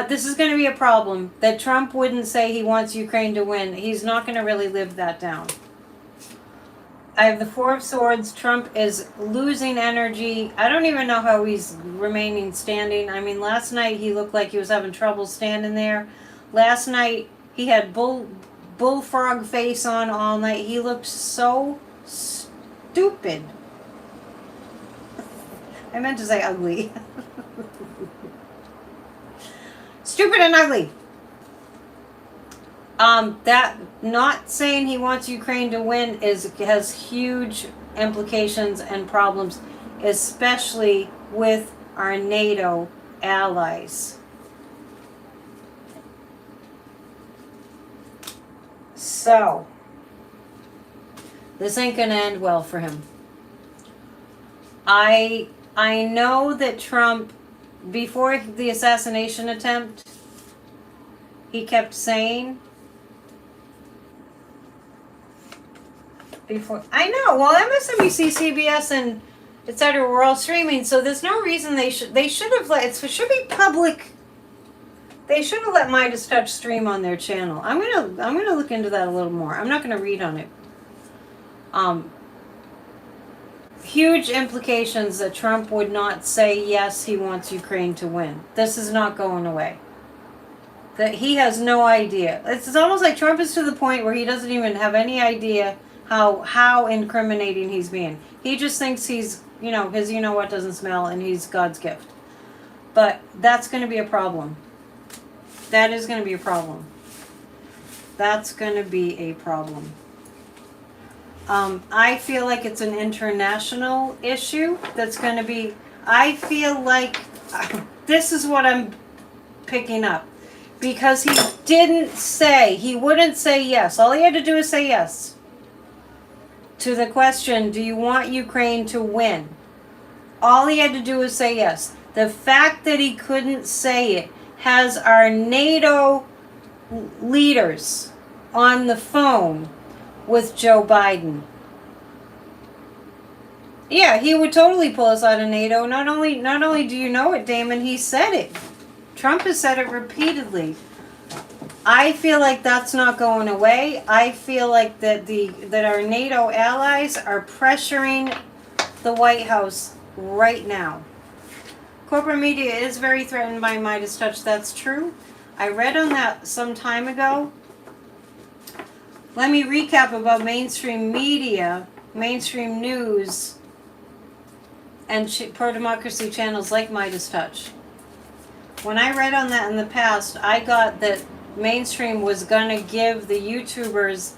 This is going to be a problem. That Trump wouldn't say he wants Ukraine to win. He's not going to really live that down. I have the Four of Swords. Trump is losing energy. I don't even know how he's remaining standing. I mean, last night he looked like he was having trouble standing there. Last night he had bullfrog face on all night. He looked so stupid. I meant to say ugly. Stupid and ugly. That not saying he wants Ukraine to win has huge implications and problems, especially with our NATO allies. So, this ain't gonna end well for him. I know that Trump, before the assassination attempt, he kept saying, I know, well, MSNBC, CBS, and etc. were all streaming, so there's no reason they should have let, it should be public. They should have let Midas Touch stream on their channel. I'm gonna look into that a little more. I'm not gonna read on it. Huge implications that Trump would not say yes, he wants Ukraine to win. This is not going away. That he has no idea. It's almost like Trump is to the point where he doesn't even have any idea how incriminating he's being. He just thinks he's, his what doesn't smell, and he's God's gift. But that's going to be a problem. That is going to be a problem. That's going to be a problem. I feel like it's an international issue that's going to be, I feel like this is what I'm picking up. Because he wouldn't say yes. All he had to do is say yes to the question, do you want Ukraine to win? All he had to do was say yes. The fact that he couldn't say it has our NATO leaders on the phone with Joe Biden. Yeah, he would totally pull us out of NATO. Not only do you know it, Damon, he said it. Trump has said it repeatedly. I feel like that's not going away. I feel like that our NATO allies are pressuring the White House right now. Corporate media is very threatened by Midas Touch. That's true. I read on that some time ago. Let me recap about mainstream media, mainstream news, and pro-democracy channels like Midas Touch. When I read on that in the past, I got that mainstream was going to give the YouTubers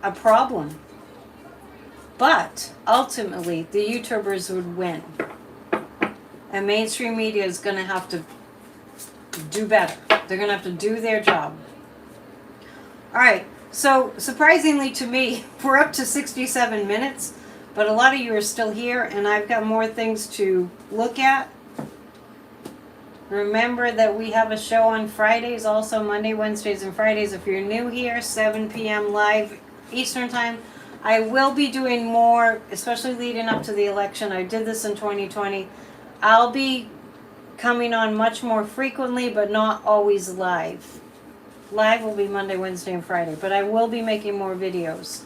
a problem. But ultimately, the YouTubers would win. And mainstream media is going to have to do better. They're going to have to do their job. All right. So, surprisingly to me, we're up to 67 minutes. But a lot of you are still here, and I've got more things to look at. Remember that we have a show on Fridays, also Monday, Wednesdays, and Fridays. If you're new here, 7 p.m. live Eastern Time. I will be doing more, especially leading up to the election. I did this in 2020. I'll be coming on much more frequently, but not always live. Live will be Monday, Wednesday, and Friday. But I will be making more videos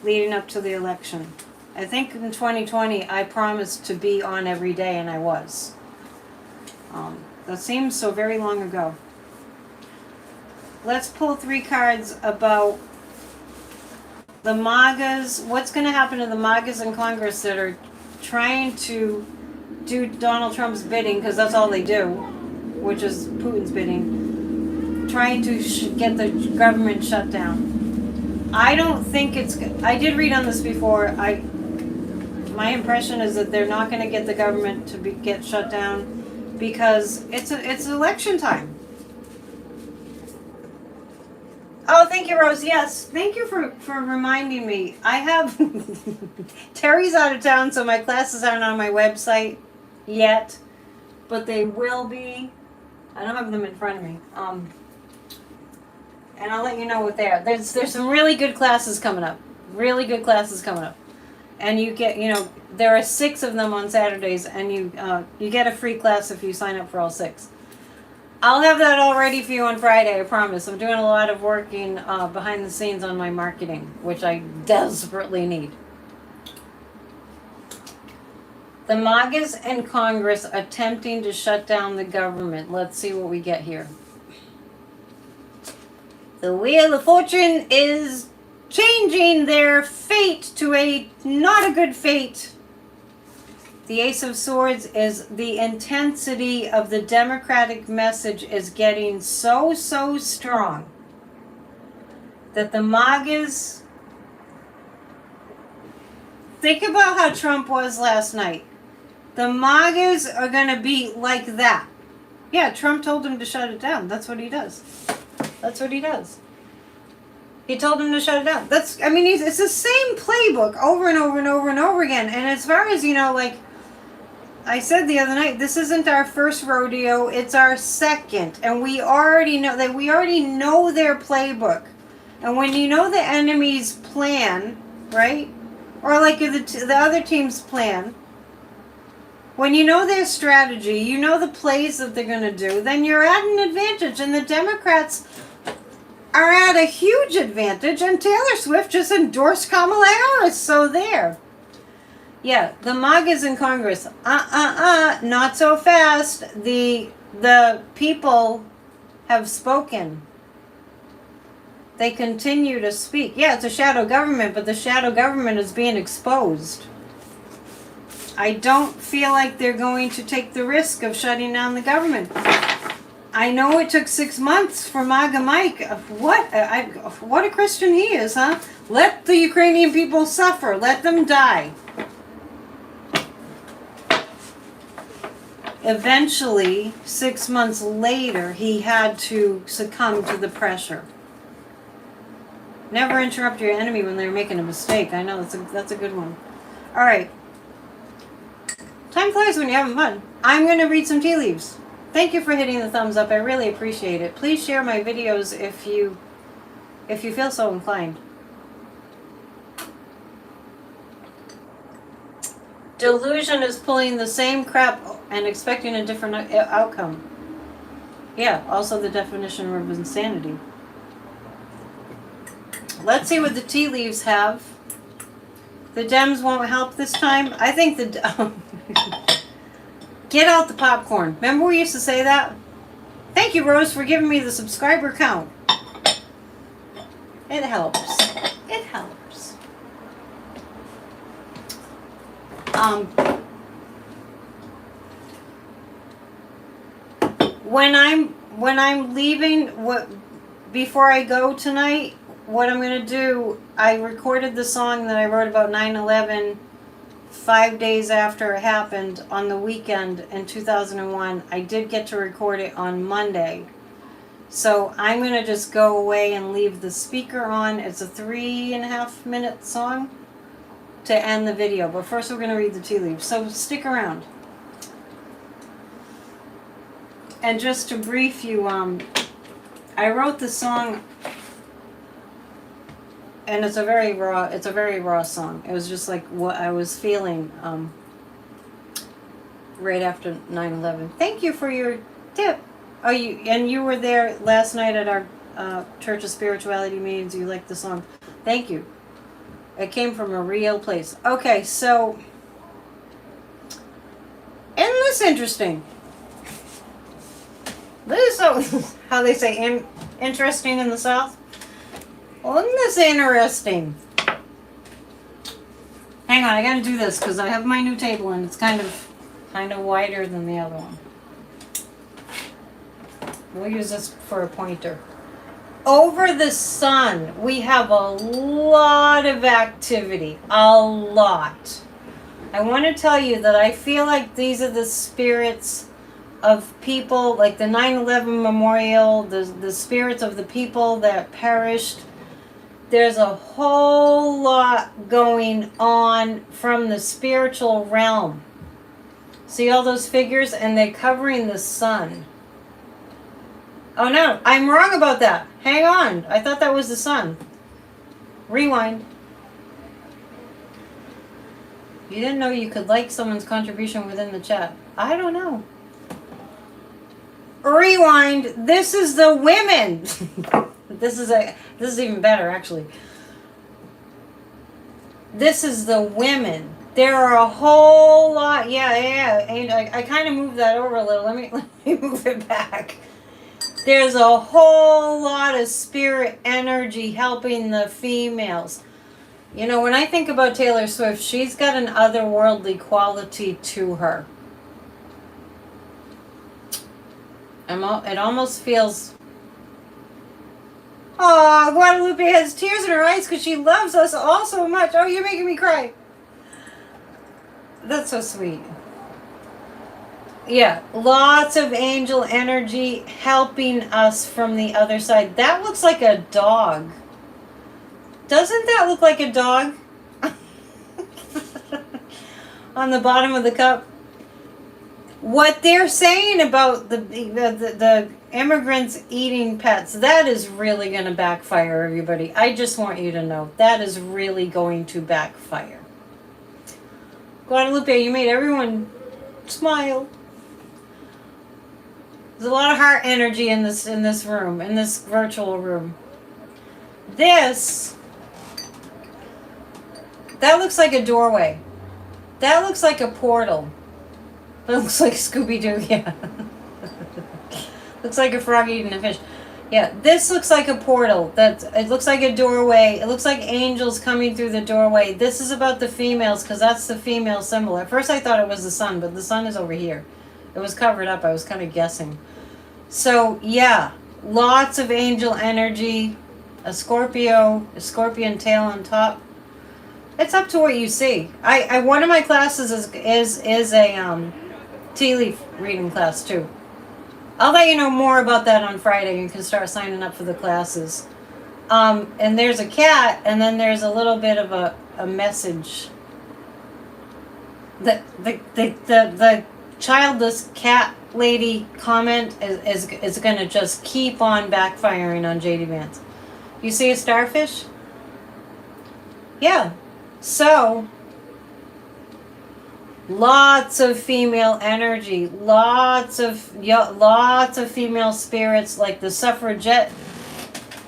leading up to the election. I think in 2020, I promised to be on every day, and I was. That seems so very long ago. Let's pull 3 cards about the MAGAs. What's going to happen to the MAGAs in Congress that are trying to do Donald Trump's bidding, because that's all they do, which is Putin's bidding, trying to get the government shut down. I don't think it's good. I did read on this before. My impression is that they're not going to get the government to get shut down, because it's election time. Oh, thank you, Rose. Yes, thank you for reminding me. I have Terry's out of town, so my classes aren't on my website yet, but they will be. I don't have them in front of me. And I'll let you know what they are. There's some really good classes coming up. Really good classes coming up. And you get, there are 6 of them on Saturdays, and you get a free class if you sign up for all 6. I'll have that all ready for you on Friday, I promise. I'm doing a lot of working behind the scenes on my marketing, which I desperately need. The MAGAs in Congress attempting to shut down the government. Let's see what we get here. The Wheel of Fortune is changing their fate to not a good fate. The Ace of Swords is the intensity of the Democratic message is getting so strong. that the MAGAs, think about how Trump was last night. The MAGAs are going to be like that. Yeah, Trump told him to shut it down. That's what he does. That's what he does. He told him to shut it down. It's the same playbook over and over and over and over again. And as far as, like I said the other night, this isn't our first rodeo. It's our second. And we already know their playbook. And when you know the enemy's plan, right? Or like the other team's plan, when you know their strategy, you know the plays that they're going to do, then you're at an advantage. And the Democrats are at a huge advantage. And Taylor Swift just endorsed Kamala Harris. So there. Yeah, the MAGAs in Congress. Not so fast. The people have spoken. They continue to speak. Yeah, it's a shadow government, but the shadow government is being exposed. I don't feel like they're going to take the risk of shutting down the government. I know it took 6 months for MAGA Mike. What a Christian he is, huh? Let the Ukrainian people suffer. Let them die. Eventually, 6 months later, he had to succumb to the pressure. Never interrupt your enemy when they're making a mistake. I know, that's a good one. All right. Time flies when you're having fun. I'm going to read some tea leaves. Thank you for hitting the thumbs up. I really appreciate it. Please share my videos if you feel so inclined. Delusion is pulling the same crap and expecting a different outcome. Yeah, also the definition of insanity. Let's see what the tea leaves have. The Dems won't help this time. I think get out the popcorn. Remember we used to say that? Thank you, Rose, for giving me the subscriber count. It helps. It helps. When I'm leaving, before I go tonight, what I'm going to do, I recorded the song that I wrote about 9/11 5 days after it happened on the weekend in 2001. I did get to record it on Monday. So I'm going to just go away and leave the speaker on. It's a 3.5 minute song to end the video. But first we're going to read the tea leaves. So stick around. And just to brief you, I wrote the song, and it's a very raw song. It was just like what I was feeling right after 9/11. Thank you for your tip. Oh, you were there last night at our Church of Spirituality meetings. You liked the song. Thank you. It came from a real place. Okay, so isn't this interesting? This is how they say interesting in the South. Well, isn't this interesting? Hang on, I gotta do this because I have my new table and it's kind of wider than the other one. We'll use this for a pointer. Over the sun, we have a lot of activity. A lot. I want to tell you that I feel like these are the spirits of people, like the 9/11 memorial, the spirits of the people that perished. There's a whole lot going on from the spiritual realm. See all those figures? And they're covering the sun. Oh no, I'm wrong about that. Hang on. I thought that was the sun. Rewind. You didn't know you could like someone's contribution within the chat. I don't know. Rewind. This is the women. This is even better, actually. This is the women. There are a whole lot. Yeah. And I kind of moved that over a little. Let me move it back. There's a whole lot of spirit energy helping the females. You know, when I think about Taylor Swift, she's got an otherworldly quality to her. It almost feels... Oh, Guadalupe has tears in her eyes because she loves us all so much. Oh, you're making me cry. That's so sweet. Yeah, lots of angel energy helping us from the other side. That looks like a dog. Doesn't that look like a dog? On the bottom of the cup. What they're saying about the immigrants eating pets, that is really going to backfire, everybody. I just want you to know that is really going to backfire. Guadalupe, you made everyone smile. There's a lot of heart energy in this room, in this virtual room. That looks like a doorway. That looks like a portal. That looks like Scooby-Doo, yeah. Looks like a frog eating a fish. Yeah, this looks like a portal. It looks like a doorway. It looks like angels coming through the doorway. This is about the females because that's the female symbol. At first I thought it was the sun, but the sun is over here. It was covered up. I was kind of guessing. So, yeah, lots of angel energy. A scorpion tail on top. It's up to what you see. One of my classes is a tea leaf reading class too. I'll let you know more about that on Friday. You can start signing up for the classes. And there's a cat, and then there's a little bit of a message. The childless cat lady comment is going to just keep on backfiring on JD Vance. You see a starfish? Yeah. So, lots of female energy, lots of female spirits, like the suffragette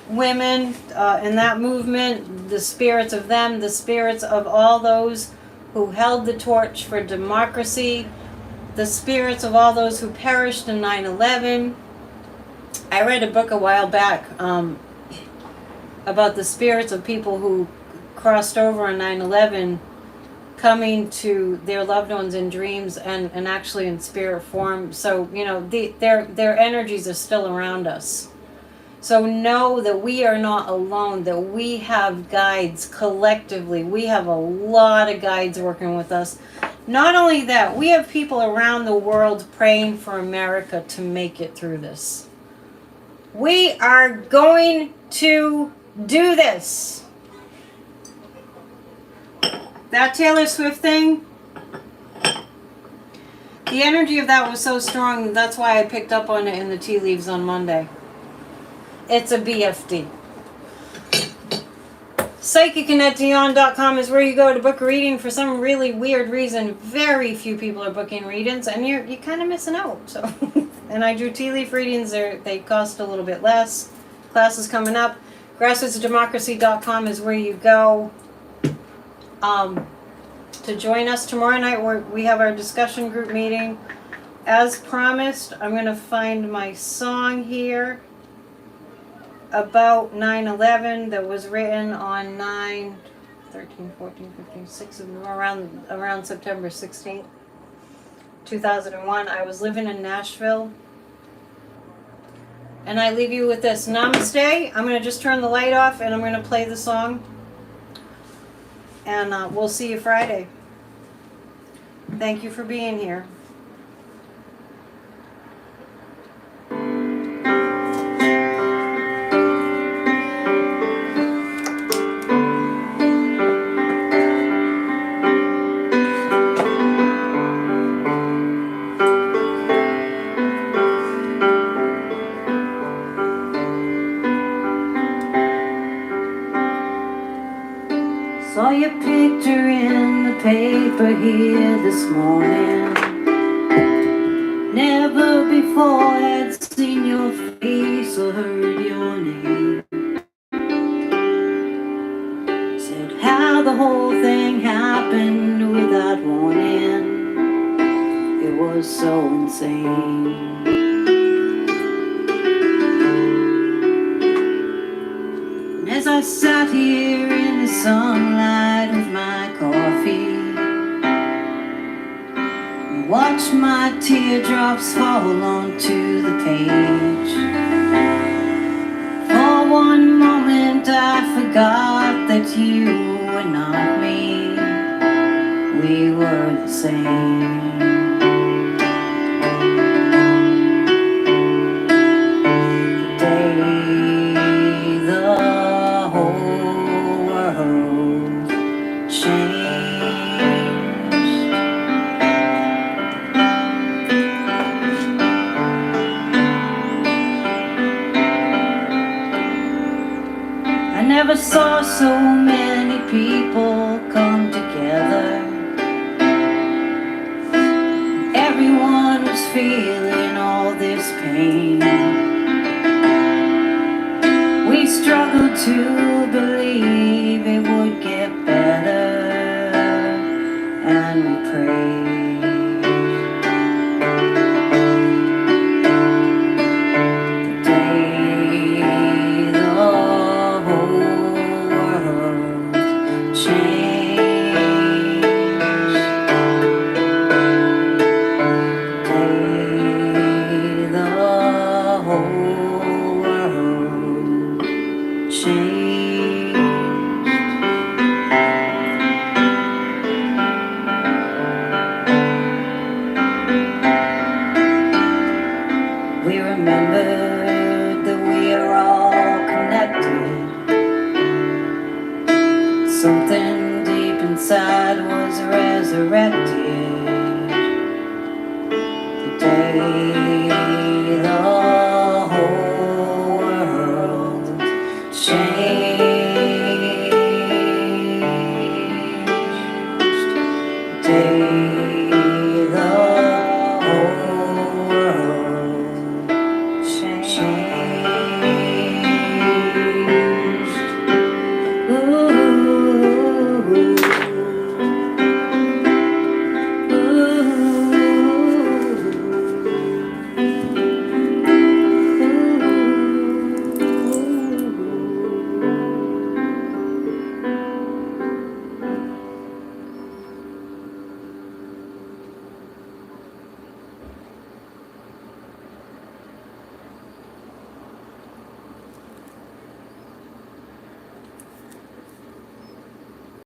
women in that movement, the spirits of them, the spirits of all those who held the torch for democracy, the spirits of all those who perished in 9/11. I read a book a while back about the spirits of people who crossed over on 9/11, coming to their loved ones in dreams and actually in spirit form. So, their energies are still around us. So know that we are not alone, that we have guides collectively. We have a lot of guides working with us. Not only that, we have people around the world praying for America to make it through this. We are going to do this. That Taylor Swift thing, the energy of that was so strong, that's why I picked up on it in the tea leaves on Monday. It's a BFD. PsychicandetDion.com is where you go to book a reading. For some really weird reason, very few people are booking readings, and you're kind of missing out. So, and I drew tea leaf readings. They cost a little bit less. Classes coming up. Grassrootsdemocracy.com is where you go to join us tomorrow night. We have our discussion group meeting. As promised, I'm going to find my song here about 9/11 that was written on around September 16th, 2001. I was living in Nashville. And I leave you with this. Namaste. I'm going to just turn the light off and I'm going to play the song. And we'll see you Friday. Thank you for being here. Saw your picture in the paper here this morning. Never before had seen your face or heard your name. Said how the whole thing happened without warning. It was so insane. As I sat here in the sunlight with my coffee, and watched my teardrops fall onto the page, for one more forgot that you were not me. We were the same. The day the whole world changed. I never saw so many people come together. Everyone was feeling all this pain. We struggled to believe it would get better, and we prayed.